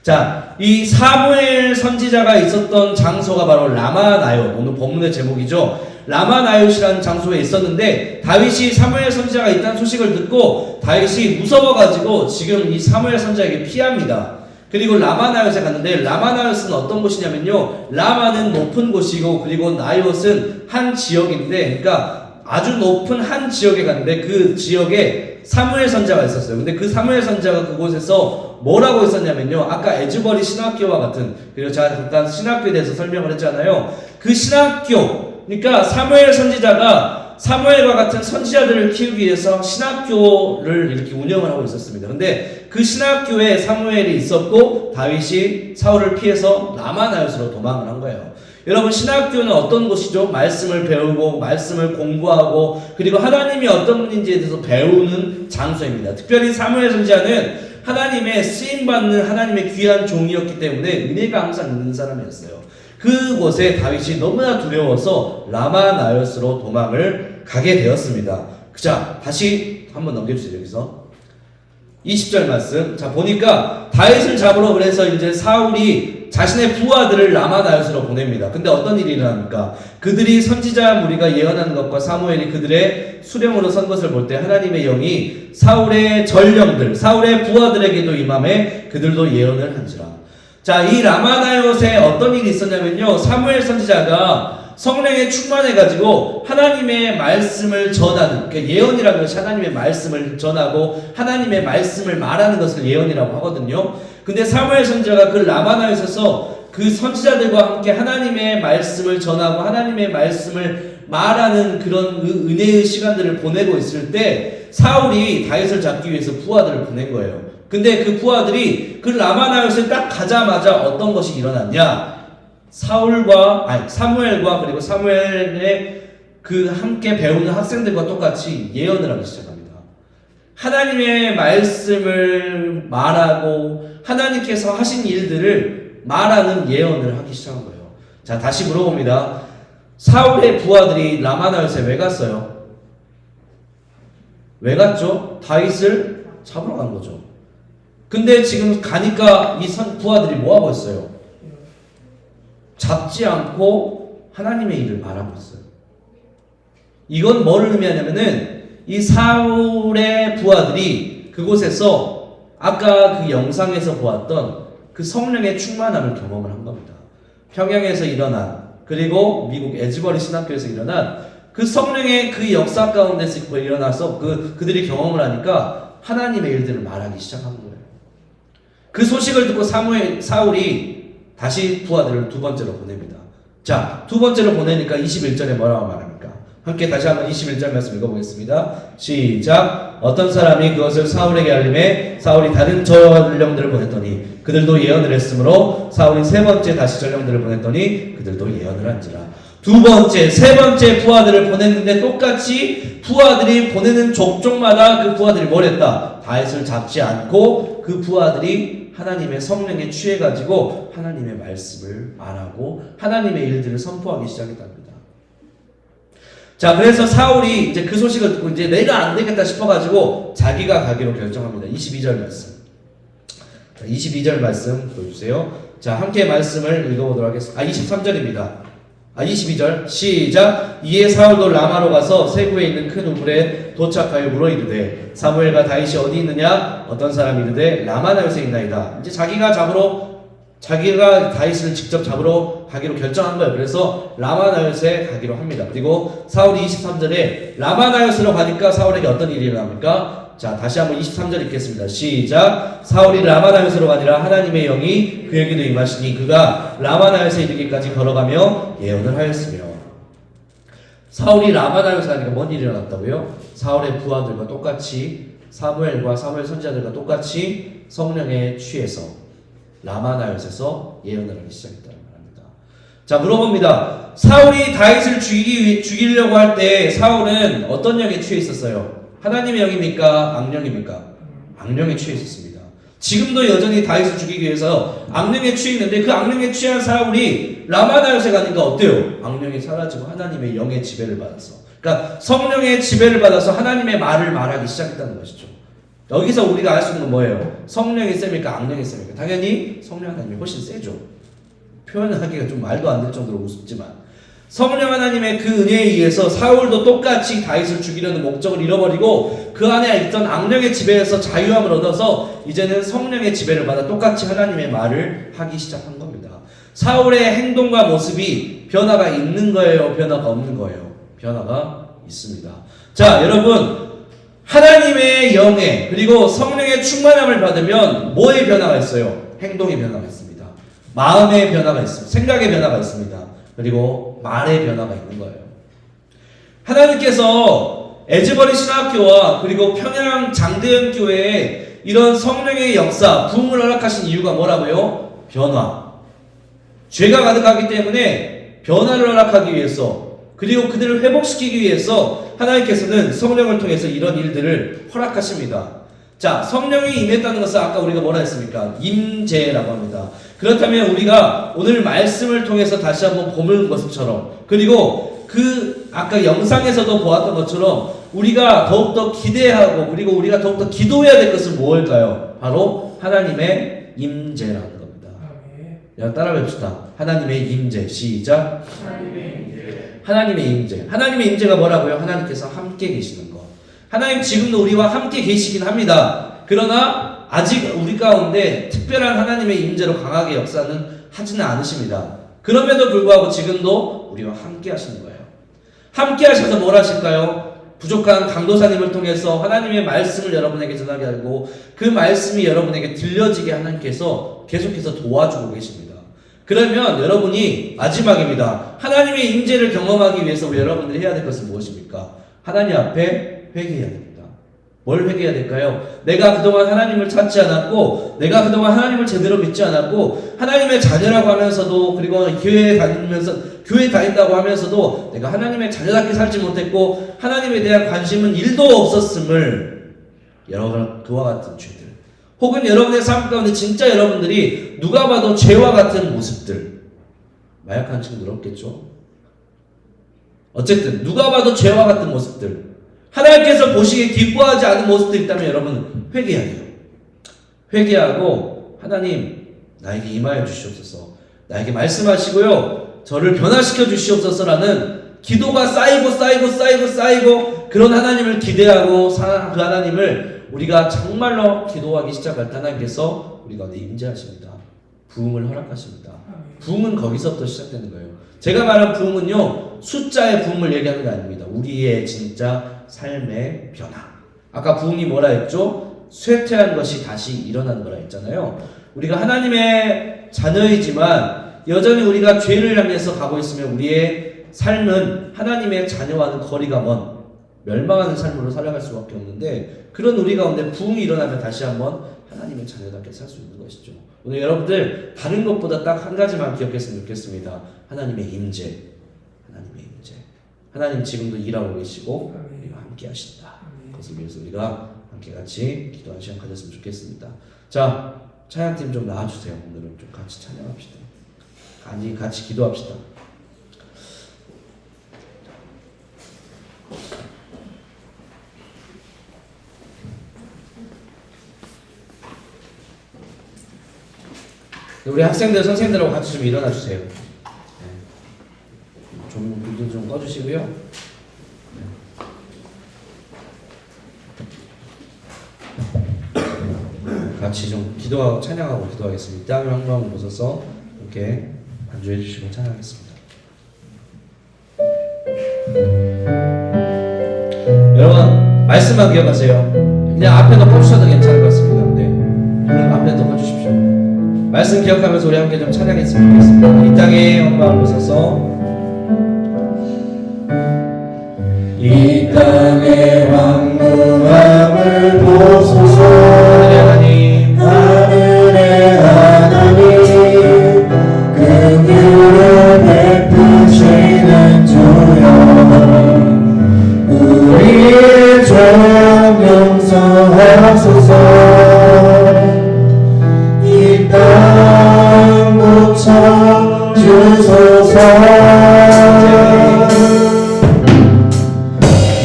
자, 이 사무엘 선지자가 있었던 장소가 바로 라마나옳, 오늘 본문의 제목이죠. 라마나옳이라는 장소에 있었는데 다윗이 사무엘 선지자가 있다는 소식을 듣고 다윗이 무서워가지고 지금 이 사무엘 선지자에게 피합니다. 그리고 라마나옳에 갔는데 라마나옳은 어떤 곳이냐면요. 라마는 높은 곳이고 그리고 나옳은 한 지역인데 그러니까 아주 높은 한 지역에 갔는데 그 지역에 사무엘 선지자가 있었어요. 근데 그 사무엘 선지자가 그곳에서 뭐라고 했었냐면요. 아까 에즈버리 신학교와 같은, 그리고 제가 잠깐 신학교에 대해서 설명을 했잖아요. 그 신학교, 그러니까 사무엘 선지자가 사무엘과 같은 선지자들을 키우기 위해서 신학교를 이렇게 운영을 하고 있었습니다. 근데 그 신학교에 사무엘이 있었고 다윗이 사울을 피해서 라마나옳으로 도망을 한 거예요. 여러분, 신학교는 어떤 곳이죠? 말씀을 배우고 말씀을 공부하고 그리고 하나님이 어떤 분인지에 대해서 배우는 장소입니다. 특별히 사무엘 선지자는 하나님의 쓰임받는 하나님의 귀한 종이었기 때문에 은혜가 항상 있는 사람이었어요. 그곳에 다윗이 너무나 두려워서 라마나옳으로 도망을 가게 되었습니다. 자, 다시 한번 넘겨주세요. 여기서 20절 말씀. 자, 보니까 다윗을 잡으러 그래서 이제 사울이 자신의 부하들을 라마나옳으로 보냅니다. 근데 어떤 일이 일어납니까? 그들이 선지자 무리가 예언하는 것과 사무엘이 그들의 수령으로 선 것을 볼 때 하나님의 영이 사울의 전령들, 사울의 부하들에게도 임함에 그들도 예언을 한지라. 자, 이 라마나옳에 어떤 일이 있었냐면요. 사무엘 선지자가 성령에 충만해가지고 하나님의 말씀을 전하는, 그러니까 예언이라는 것이 하나님의 말씀을 전하고 하나님의 말씀을 말하는 것을 예언이라고 하거든요. 근데 사무엘 선지자가 그 라마나옳에서 그 선지자들과 함께 하나님의 말씀을 전하고 하나님의 말씀을 말하는 그런 은혜의 시간들을 보내고 있을 때 사울이 다윗을 잡기 위해서 부하들을 보낸 거예요. 근데 그 부하들이 그 라마나요스에 딱 가자마자 어떤 것이 일어났냐? 사무엘과 그리고 사무엘의 그 함께 배우는 학생들과 똑같이 예언을 하기 시작합니다. 하나님의 말씀을 말하고 하나님께서 하신 일들을 말하는 예언을 하기 시작한 거예요. 자, 다시 물어봅니다. 사울의 부하들이 라마나요스에 왜 갔어요? 왜 갔죠? 다윗을 잡으러 간 거죠. 근데 지금 가니까 이 부하들이 뭐 하고 있어요? 잡지 않고 하나님의 일을 말하고 있어요. 이건 뭐를 의미하냐면은 이 사울의 부하들이 그곳에서 아까 그 영상에서 보았던 그 성령의 충만함을 경험을 한 겁니다. 평양에서 일어난, 그리고 미국 에즈버리 신학교에서 일어난 그 성령의 그 역사 가운데서 일어나서 그들이 경험을 하니까 하나님의 일들을 말하기 시작한 거예요. 그 소식을 듣고 사울이 다시 부하들을 두 번째로 보냅니다. 자, 두 번째로 보내니까 21절에 뭐라고 말합니까? 함께 다시 한번 21절 말씀 읽어보겠습니다. 시작. 어떤 사람이 그것을 사울에게 알림해 사울이 다른 전령들을 보냈더니 그들도 예언을 했으므로 사울이 세 번째 다시 전령들을 보냈더니 그들도 예언을 한지라. 두 번째, 세 번째 부하들을 보냈는데 똑같이 부하들이 보내는 족족마다 그 부하들이 뭘 했다? 다윗을 잡지 않고 그 부하들이 하나님의 성령에 취해가지고 하나님의 말씀을 말하고 하나님의 일들을 선포하기 시작했답니다. 자, 그래서 사울이 이제 그 소식을 듣고 이제 내가 안 되겠다 싶어가지고 자기가 가기로 결정합니다. 22절 말씀. 자, 22절 말씀 보여주세요. 자, 함께 말씀을 읽어보도록 하겠습니다. 23절입니다. 22절 시작. 이에 사울도 라마로 가서 세구에 있는 큰 우물에 도착하여 물어 이르되 사무엘과 다윗이 어디 있느냐? 어떤 사람이 이르되 라마나요스에 있나이다. 이제 자기가 다윗을 직접 잡으러 가기로 결정한 거예요. 그래서 라마나요스에 가기로 합니다. 그리고 사울이 23절에 라마나요스로 가니까 사울에게 어떤 일이 일어납니까? 자, 다시 한번 23절 읽겠습니다. 시작. 사울이 라마나요스로 가니라 하나님의 영이 그에게도 임하시니 그가 라마나요스에 이르기까지 걸어가며 예언을 하였으며. 사울이 라마나요스 가니까 뭔 일이 일어났다고요? 사울의 부하들과 똑같이 사무엘과 사무엘 선지자들과 똑같이 성령에 취해서 라마나요스에서 예언을 하기 시작했다는 말입니다. 자, 물어봅니다. 사울이 다윗을 죽이려고 할 때 사울은 어떤 영에 취해 있었어요? 하나님의 영입니까? 악령입니까? 악령에 취해 있었습니다. 지금도 여전히 다윗을 죽이기 위해서 악령에 취해 있는데 그 악령에 취한 사울이 라마나요스에 가니까 어때요? 악령이 사라지고 하나님의 영의 지배를 받았어. 그러니까 성령의 지배를 받아서 하나님의 말을 말하기 시작했다는 것이죠. 여기서 우리가 알 수 있는 건 뭐예요? 성령이 셉니까? 악령이 셉니까? 당연히 성령 하나님이 훨씬 세죠. 표현하기가 좀 말도 안 될 정도로 우습지만 성령 하나님의 그 은혜에 의해서 사울도 똑같이 다윗을 죽이려는 목적을 잃어버리고 그 안에 있던 악령의 지배에서 자유함을 얻어서 이제는 성령의 지배를 받아 똑같이 하나님의 말을 하기 시작한 겁니다. 사울의 행동과 모습이 변화가 있는 거예요? 변화가 없는 거예요? 변화가 있습니다. 자, 여러분, 하나님의 영에 그리고 성령의 충만함을 받으면 뭐의 변화가 있어요? 행동의 변화가 있습니다. 마음의 변화가 있습니다. 생각의 변화가 있습니다. 그리고 말의 변화가 있는 거예요. 하나님께서 에즈버리 신학교와 그리고 평양 장대현 교회에 이런 성령의 역사, 부흥을 허락하신 이유가 뭐라고요? 변화. 죄가 가득하기 때문에 변화를 허락하기 위해서 그리고 그들을 회복시키기 위해서 하나님께서는 성령을 통해서 이런 일들을 허락하십니다. 자, 성령이 임했다는 것은 아까 우리가 뭐라 했습니까? 임재라고 합니다. 그렇다면 우리가 오늘 말씀을 통해서 다시 한번 보는 것처럼 그리고 그 아까 영상에서도 보았던 것처럼 우리가 더욱더 기대하고 그리고 우리가 더욱더 기도해야 될 것은 무엇일까요? 바로 하나님의 임재라는 겁니다. 야, 따라 봅시다. 하나님의 임재. 시작. 하나님의 임재. 하나님의 임재가 뭐라고요? 하나님께서 함께 계시는 것. 하나님 지금도 우리와 함께 계시긴 합니다. 그러나 아직 우리 가운데 특별한 하나님의 임재로 강하게 역사는 하지는 않으십니다. 그럼에도 불구하고 지금도 우리와 함께 하시는 거예요. 함께 하셔서 뭘 하실까요? 부족한 강도사님을 통해서 하나님의 말씀을 여러분에게 전하게 하고 그 말씀이 여러분에게 들려지게 하나님께서 계속해서 도와주고 계십니다. 그러면 여러분이 마지막입니다. 하나님의 임재를 경험하기 위해서 우리 여러분들이 해야 될 것은 무엇입니까? 하나님 앞에 회개해야 됩니다. 뭘 회개해야 될까요? 내가 그동안 하나님을 찾지 않았고, 내가 그동안 하나님을 제대로 믿지 않았고, 하나님의 자녀라고 하면서도, 그리고 교회 다닌다고 하면서도 내가 하나님의 자녀답게 살지 못했고, 하나님에 대한 관심은 1도 없었음을, 여러분 그와 같은 죄들, 혹은 여러분의 삶 가운데 진짜 여러분들이 누가 봐도 죄와 같은 모습들, 마약한 친구들 없겠죠? 어쨌든 누가 봐도 죄와 같은 모습들, 하나님께서 보시기에 기뻐하지 않은 모습들이 있다면 여러분 회개해야 돼요. 회개하고 하나님 나에게 임하여 주시옵소서, 나에게 말씀하시고요 저를 변화시켜 주시옵소서라는 기도가 쌓이고 그런 하나님을 기대하고 그 하나님을 우리가 정말로 기도하기 시작할 때 하나님께서 우리 가운데 임재하십니다. 부흥을 허락하십니다. 부흥은 거기서부터 시작되는 거예요. 제가 말한 부흥은요 숫자의 부흥을 얘기하는 게 아닙니다. 우리의 진짜 삶의 변화. 아까 부흥이 뭐라 했죠? 쇠퇴한 것이 다시 일어나는 거라 했잖아요. 우리가 하나님의 자녀이지만 여전히 우리가 죄를 향해서 가고 있으면 우리의 삶은 하나님의 자녀와는 거리가 먼 멸망하는 삶으로 살아갈 수밖에 없는데, 그런 우리 가운데 부흥이 일어나면 다시 한번 하나님의 자녀답게 살 수 있는 것이죠. 오늘 여러분들 다른 것보다 딱 한 가지만 기억했으면 좋겠습니다. 하나님의 임재. 하나님 지금도 일하고 계시고 우리가 함께 하신다. 그것을 위해서 우리가 함께 같이 기도하는 시간 가졌으면 좋겠습니다. 자, 찬양팀 좀 나와주세요. 오늘은 좀 같이 찬양합시다. 같이 기도합시다. 우리 학생들, 선생님들하고 같이 좀 일어나 주세요. 불 좀 꺼주시고요. 같이 좀 기도하고 찬양하고 기도하겠습니다. 땅을 한 번 보셔서 이렇게 반주해 주시고 찬양하겠습니다. 여러분 말씀만 기억하세요. 그냥 앞에도 꺼주셔도 괜찮을 것 같습니다. 네, 앞에도 꺼주십시오. 말씀 기억하면서 우리 함께 좀 찬양했으면 좋겠습니다. 이 땅에 엄마를 보셔서 이 땅의 황무함을 보소서. 하늘의 하나님 긍휼을 베푸시는 주여, 우리의 죄 용서하소서. 이 땅 고쳐 주소서.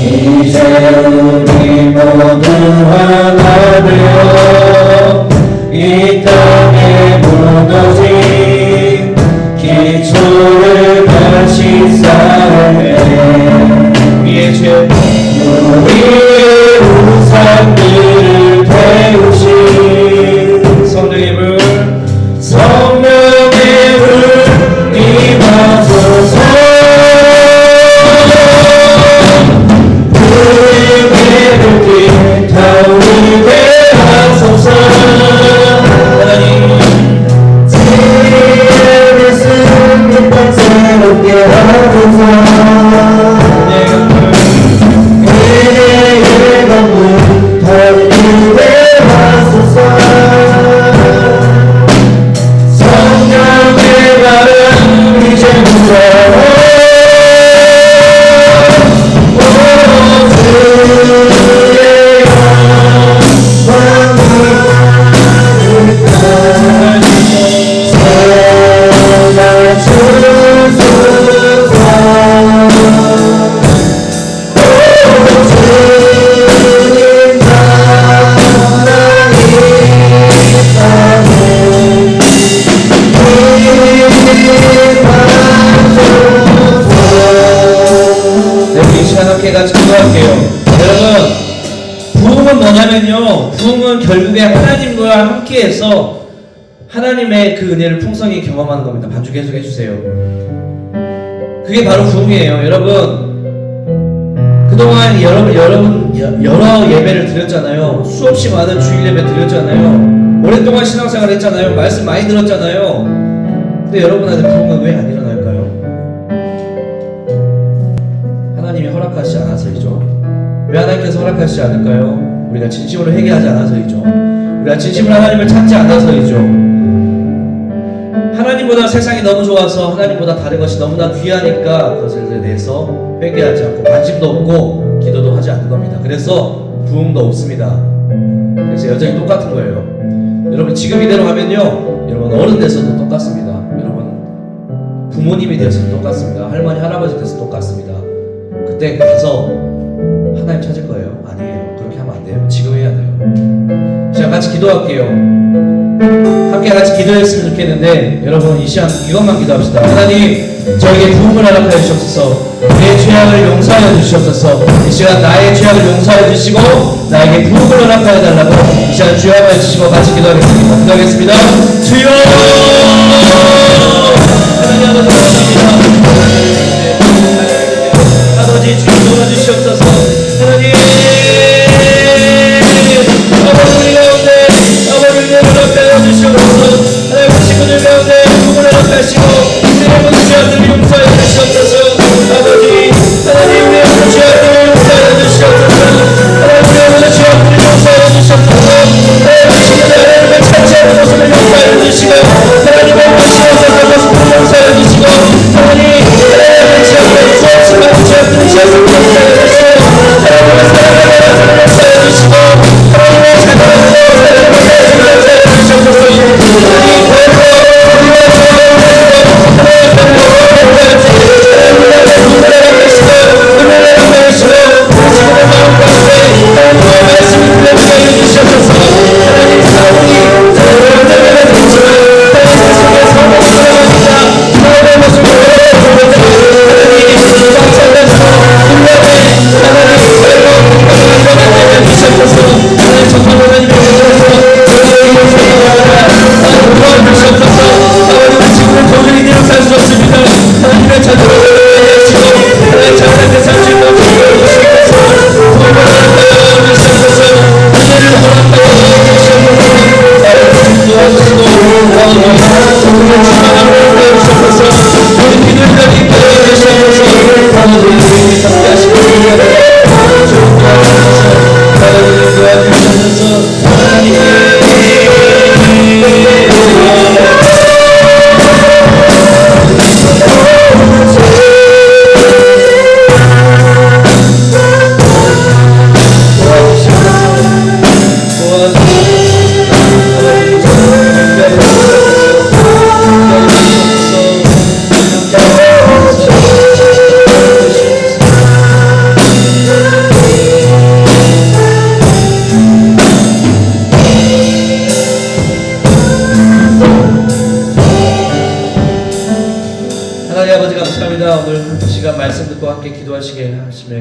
이제 우리 모두 하나 되어 이 땅에 무너진 기초를 다시 쌓네. 우리의 우상들을 태우신 성령의 불 임하소서. 타오르게 하소서. 하나님 지혜를 승리판 새롭게 하소서. 은혜의 강물 타오르게 하소서. 성령의 발은 이제부터 같이 기도할게요. 여러분, 부흥은 뭐냐면요, 부흥은 결국에 하나님과 함께해서 하나님의 그 은혜를 풍성히 경험하는 겁니다. 반주 계속 해주세요. 그게 바로 부흥이에요. 여러분, 그동안 여러 예배를 드렸잖아요. 수없이 많은 주일 예배 드렸잖아요. 오랫동안 신앙생활 했잖아요. 말씀 많이 들었잖아요. 근데 여러분한테 부흥은 왜 안 일어날까요? 하나님이 허락하시지 않아서이죠. 왜 하나님께서 허락하시지 않을까요? 우리가 진심으로 회개하지 않아서이죠. 우리가 진심으로 하나님을 찾지 않아서이죠. 하나님보다 세상이 너무 좋아서 하나님보다 다른 것이 너무나 귀하니까 그것에 대해서 회개하지 않고 관심도 없고 기도도 하지 않는 겁니다. 그래서 부흥도 없습니다. 그래서 여전히 똑같은 거예요. 여러분 지금 이대로 가면요, 여러분 어른 돼서도 똑같습니다. 여러분 부모님이 돼서도 똑같습니다. 할머니 할아버지 돼서 똑같습니다. 그때 가서 하나님 찾을 거예요? 아니에요. 그렇게 하면 안 돼요. 지금 해야 돼요. 자, 같이 기도할게요. 함께 같이 기도했으면 좋겠는데 여러분 이 시간 이것만 기도합시다. 하나님 저에게 부흥을 허락하여 주시옵소서. 내 죄악을 용서하여 주시옵소서. 이 시간 나의 죄악을 용서하여 주시고 나에게 부흥을 허락하여 달라고 이 시간 주여 하여 주시고 같이 기도하겠습니다. 기도하겠습니다. 주여 하나님 아버지 아버지 주여 도와주시옵소서. 하나님 아버지 우리 가운데 아버지를 허락하여 주시옵소서. 하나님 친구들 가운데 부흥을 허락하시고 우리의 모든 죄악들을 용서하여 주시옵소서. 아버지 하나님 우리의 모든 죄악들을 용서하여 주시옵소서. 하나님 우리의 모든 죄악들을 용서하여 주시옵소서. 하나님 친구들 하나님을 찾지 않는 모습을 용서하여 주시고 하나님의 관심에서 그 모습을 용서하여 주시고 하나님 죄악들을 수없이 많은 죄악들을 용서하여 주시고 하나님의 사랑을 용서하여 주시고 하나님의 자녀를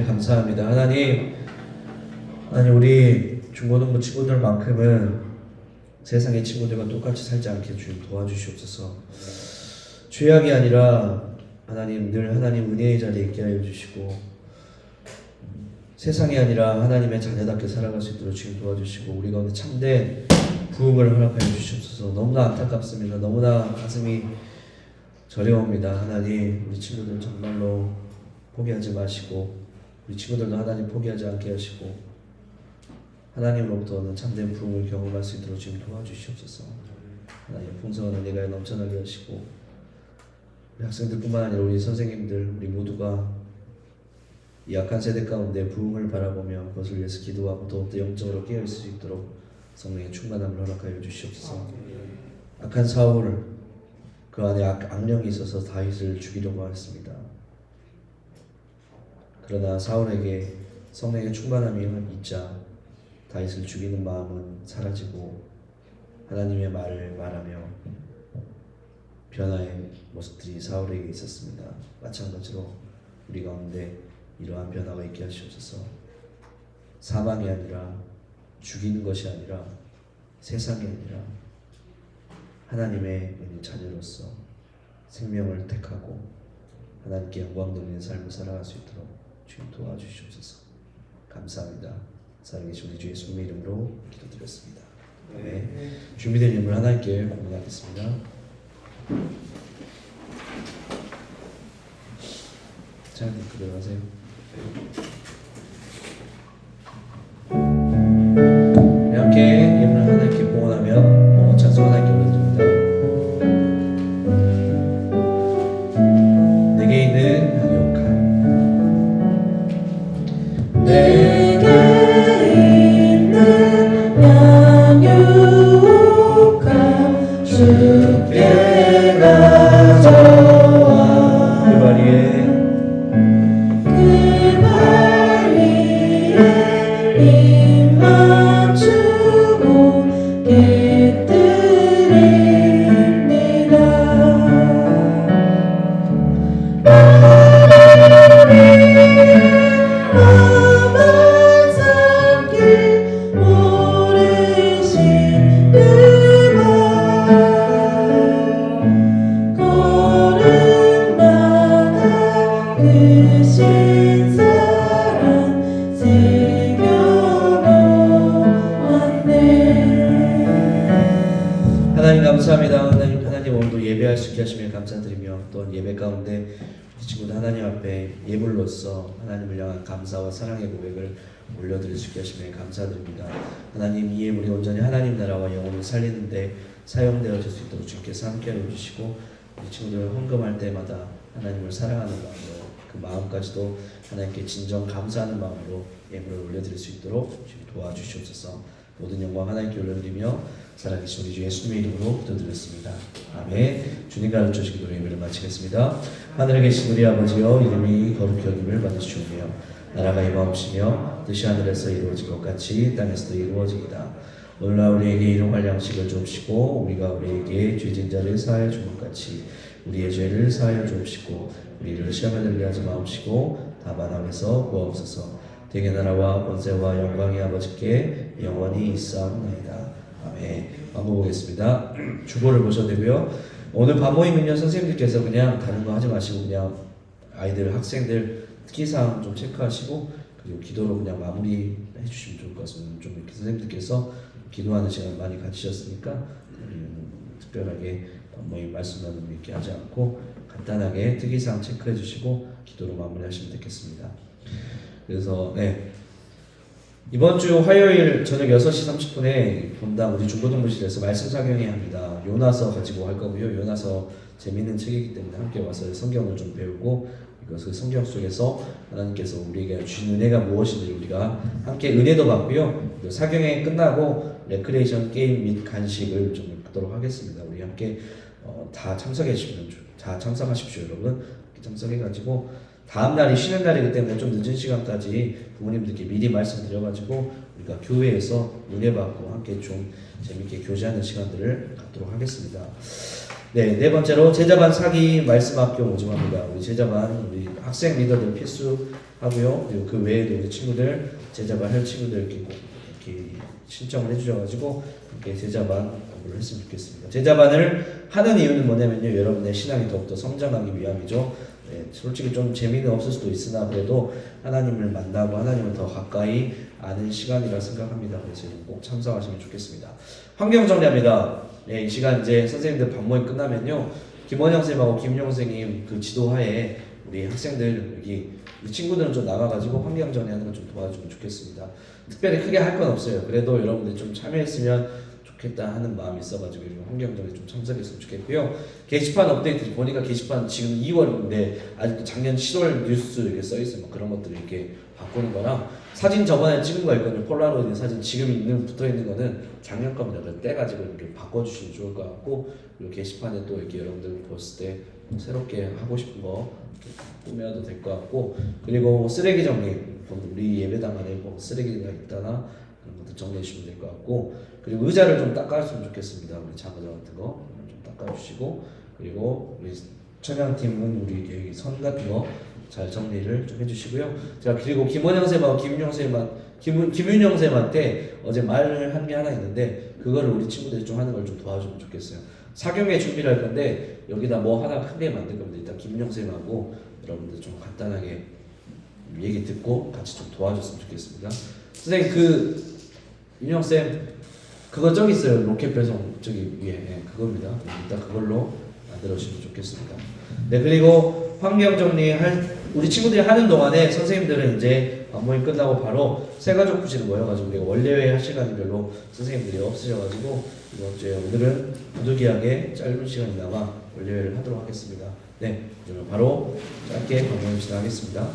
감사합니다. 하나님 우리 중고등부 친구들만큼은 세상의 친구들과 똑같이 살지 않게 주님 도와주시옵소서. 죄악이 아니라 하나님 늘 하나님 은혜의 자리에 있게 하여 주시고 세상이 아니라 하나님의 자녀답게 살아갈 수 있도록 주님 도와주시고 우리 가운데 참된 부흥을 허락하여 주시옵소서. 너무나 안타깝습니다. 너무나 가슴이 저려옵니다. 하나님 우리 친구들 정말로 포기하지 마시고 우리 친구들도 하나님 포기하지 않게 하시고 하나님으로부터는 참된 부흥을 경험할 수 있도록 지금 도와주시옵소서. 하나님 풍성한 은혜가 넘쳐나게 하시고 우리 학생들뿐만 아니라 우리 선생님들 우리 모두가 이 약한 세대 가운데 부흥을 바라보며 그것을 위해서 기도하고 더욱더 영적으로 깨어있을 수 있도록 성령의 충만함을 허락하여 주시옵소서. 악한 사울 그 안에 악령이 있어서 다윗을 죽이려고 했습니다. 그러나 사울에게 성령의 충만함이 있자 다윗을 죽이는 마음은 사라지고 하나님의 말을 말하며 변화의 모습들이 사울에게 있었습니다. 마찬가지로 우리 가운데 이러한 변화가 있게 하시옵소서. 사망이 아니라 죽이는 것이 아니라 세상이 아니라 하나님의 자녀로서 생명을 택하고 하나님께 영광 돌리는 삶을 살아갈 수 있도록 주님 도와주시옵소서. 감사합니다. 살아계신 우리 주 예수님의 이름으로 기도드렸습니다. 네. 준비된 인물 하나님께 공헌하겠습니다. 찬양팀 그대로 하세요. 함께 예물을 하나님께 봉헌하며 찬송 하나님께 올려드립니다. 내게 있는 양육함 내게 있는 양육함 주께 가져와 그 바리에 입 맞추고 깨뜨립니다. 나만 삼킬 모르신 그말 걸음마다 그 신사랑 하나님 감사합니다. 하나님 오늘도 예배할 수 있게 하시며 감사드리며 또한 예배 가운데 우리 친구들 하나님 앞에 예물로서 하나님을 향한 감사와 사랑의 고백을 올려드릴 수 있게 하시며 감사드립니다. 하나님 이 예물이 온전히 하나님 나라와 영혼을 살리는데 사용되어질 수 있도록 주께서 함께하여 주시고 우리 친구들 헌금할 때마다 하나님을 사랑하는 마음으로 그 마음까지도 하나님께 진정 감사하는 마음으로 예물을 올려드릴 수 있도록 도와주시옵소서. 모든 영광 하나님께 올려드리며 살아계신 우리 주 예수님의 이름으로 기도드렸습니다. 아멘. 주님 가르쳐 주시기로 예배를 마치겠습니다. 하늘에 계신 우리 아버지여 이름이 거룩히 여김을 받으시오며 나라가 임하옵시며 뜻이 하늘에서 이루어진 것 같이 땅에서도 이루어지이다. 오늘날 우리에게 일용할 양식을 주옵시고 우리가 우리에게 죄진 자를 사하여 준 것 같이 우리의 죄를 사하여 주옵시고 우리를 시험에 들게 하지 마옵시고 다만 악에서 구하옵소서. 대개 나라와 권세와 영광이 아버지께 영원히 있사옵나이다. 아멘. 한번 보겠습니다. 주보를 보셔도 되고요. 오늘 밤모임은요 선생님들께서 그냥 다른 거 하지 마시고 그냥 아이들 학생들 특기사항 좀 체크하시고 그리고 기도로 그냥 마무리해 주시면 좋을 것 같습니다. 좀 이렇게 선생님들께서 기도하는 시간 많이 가지셨으니까 특별하게 밤모임 말씀 나눔 이렇게 하지 않고 간단하게 특기사항 체크해 주시고 기도로 마무리하시면 되겠습니다. 그래서 이번 주 화요일 저녁 6시 30분에 본당 우리 중고등부실에서 말씀 사경회 합니다. 요나서 가지고 할 거고요. 요나서 재밌는 책이기 때문에 함께 와서 성경을 좀 배우고 이것을 성경 속에서 하나님께서 우리에게 주신 은혜가 무엇인지 우리가 함께 은혜도 받고요. 사경회 끝나고 레크레이션 게임 및 간식을 좀 받도록 하겠습니다. 우리 함께 다 참석하십시오 여러분. 참석해가지고 다음 날이 쉬는 날이기 때문에 좀 늦은 시간까지 부모님들께 미리 말씀드려가지고 우리가 교회에서 은혜 받고 함께 좀 재밌게 교제하는 시간들을 갖도록 하겠습니다. 네 번째로 제자반 사기 말씀 학교 모집합니다. 우리 제자반 우리 학생 리더들 필수하고요. 그리고 그 외에도 우리 친구들 제자반 할 친구들 이렇게 꼭 이렇게 신청을 해주셔가지고 이렇게 제자반 공부를 했으면 좋겠습니다. 제자반을 하는 이유는 뭐냐면요, 여러분의 신앙이 더욱더 성장하기 위함이죠. 솔직히 좀 재미는 없을 수도 있으나 그래도 하나님을 만나고 하나님을 더 가까이 아는 시간이라 생각합니다. 그래서 꼭 참석하시면 좋겠습니다. 환경 정리합니다. 이 시간 이제 선생님들 밤모임 끝나면요, 김원영 쌤하고 김용 선생님 그 지도하에 우리 학생들 여기 우리 친구들은 좀 나가가지고 환경 정리하는 거 좀 도와주면 좋겠습니다. 특별히 크게 할 건 없어요. 그래도 여러분들 좀 참여했으면 좋겠다 하는 마음이 있어가지고 환경정에 좀 참석했으면 좋겠고요. 게시판 업데이트 보니까 게시판 지금 2월인데 아직도 작년 7월 뉴스 이렇게 써있어요. 뭐 그런 것들을 이렇게 바꾸는 거랑 사진 저번에 찍은 거 있거든요. 폴라로이드 사진 지금 있는 붙어있는 거는 작년 겁니다. 떼가지고 이렇게 바꿔주시면 좋을 것 같고, 그리고 게시판에 또 이렇게 여러분들 봤을 때 새롭게 하고 싶은 거 꾸며도 될 것 같고, 그리고 쓰레기 정리 우리 예배당 안에 뭐 쓰레기가 있다나 그런 것들 정리해 주시면 될 것 같고, 그리고 의자를 좀 닦아주시면 좋겠습니다. 우리 장의자 같은 거 좀 닦아주시고, 그리고 우리 청양팀은 우리 여기 선 같은 거 잘 정리를 좀 해주시고요. 자, 그리고 김원영 쌤하고 김윤영 쌤한테 어제 말을 한 게 하나 있는데 그거를 우리 친구들이 좀 하는 걸 좀 도와주면 좋겠어요. 사경회 준비를 할 건데 여기다 뭐 하나 크게 만들 겁니다. 일단 김윤영 쌤하고 여러분들 좀 간단하게 얘기 듣고 같이 좀 도와줬으면 좋겠습니다. 선생님 그 윤영 쌤 그거 저기 있어요. 로켓 배송 저기 위에 그겁니다. 일단 그걸로 만들어주시면 좋겠습니다. 네, 그리고 환경 정리할 우리 친구들이 하는 동안에 선생님들은 이제 모임 끝나고 바로 새가족 부지로 모여가지고 우리가 원래회 할 시간이 별로 선생님들이 없으셔가지고 이번 주에 오늘은 부득이하게 짧은 시간이나마 원래회를 하도록 하겠습니다. 네, 그러면 바로 짧게 강연 진행하겠습니다.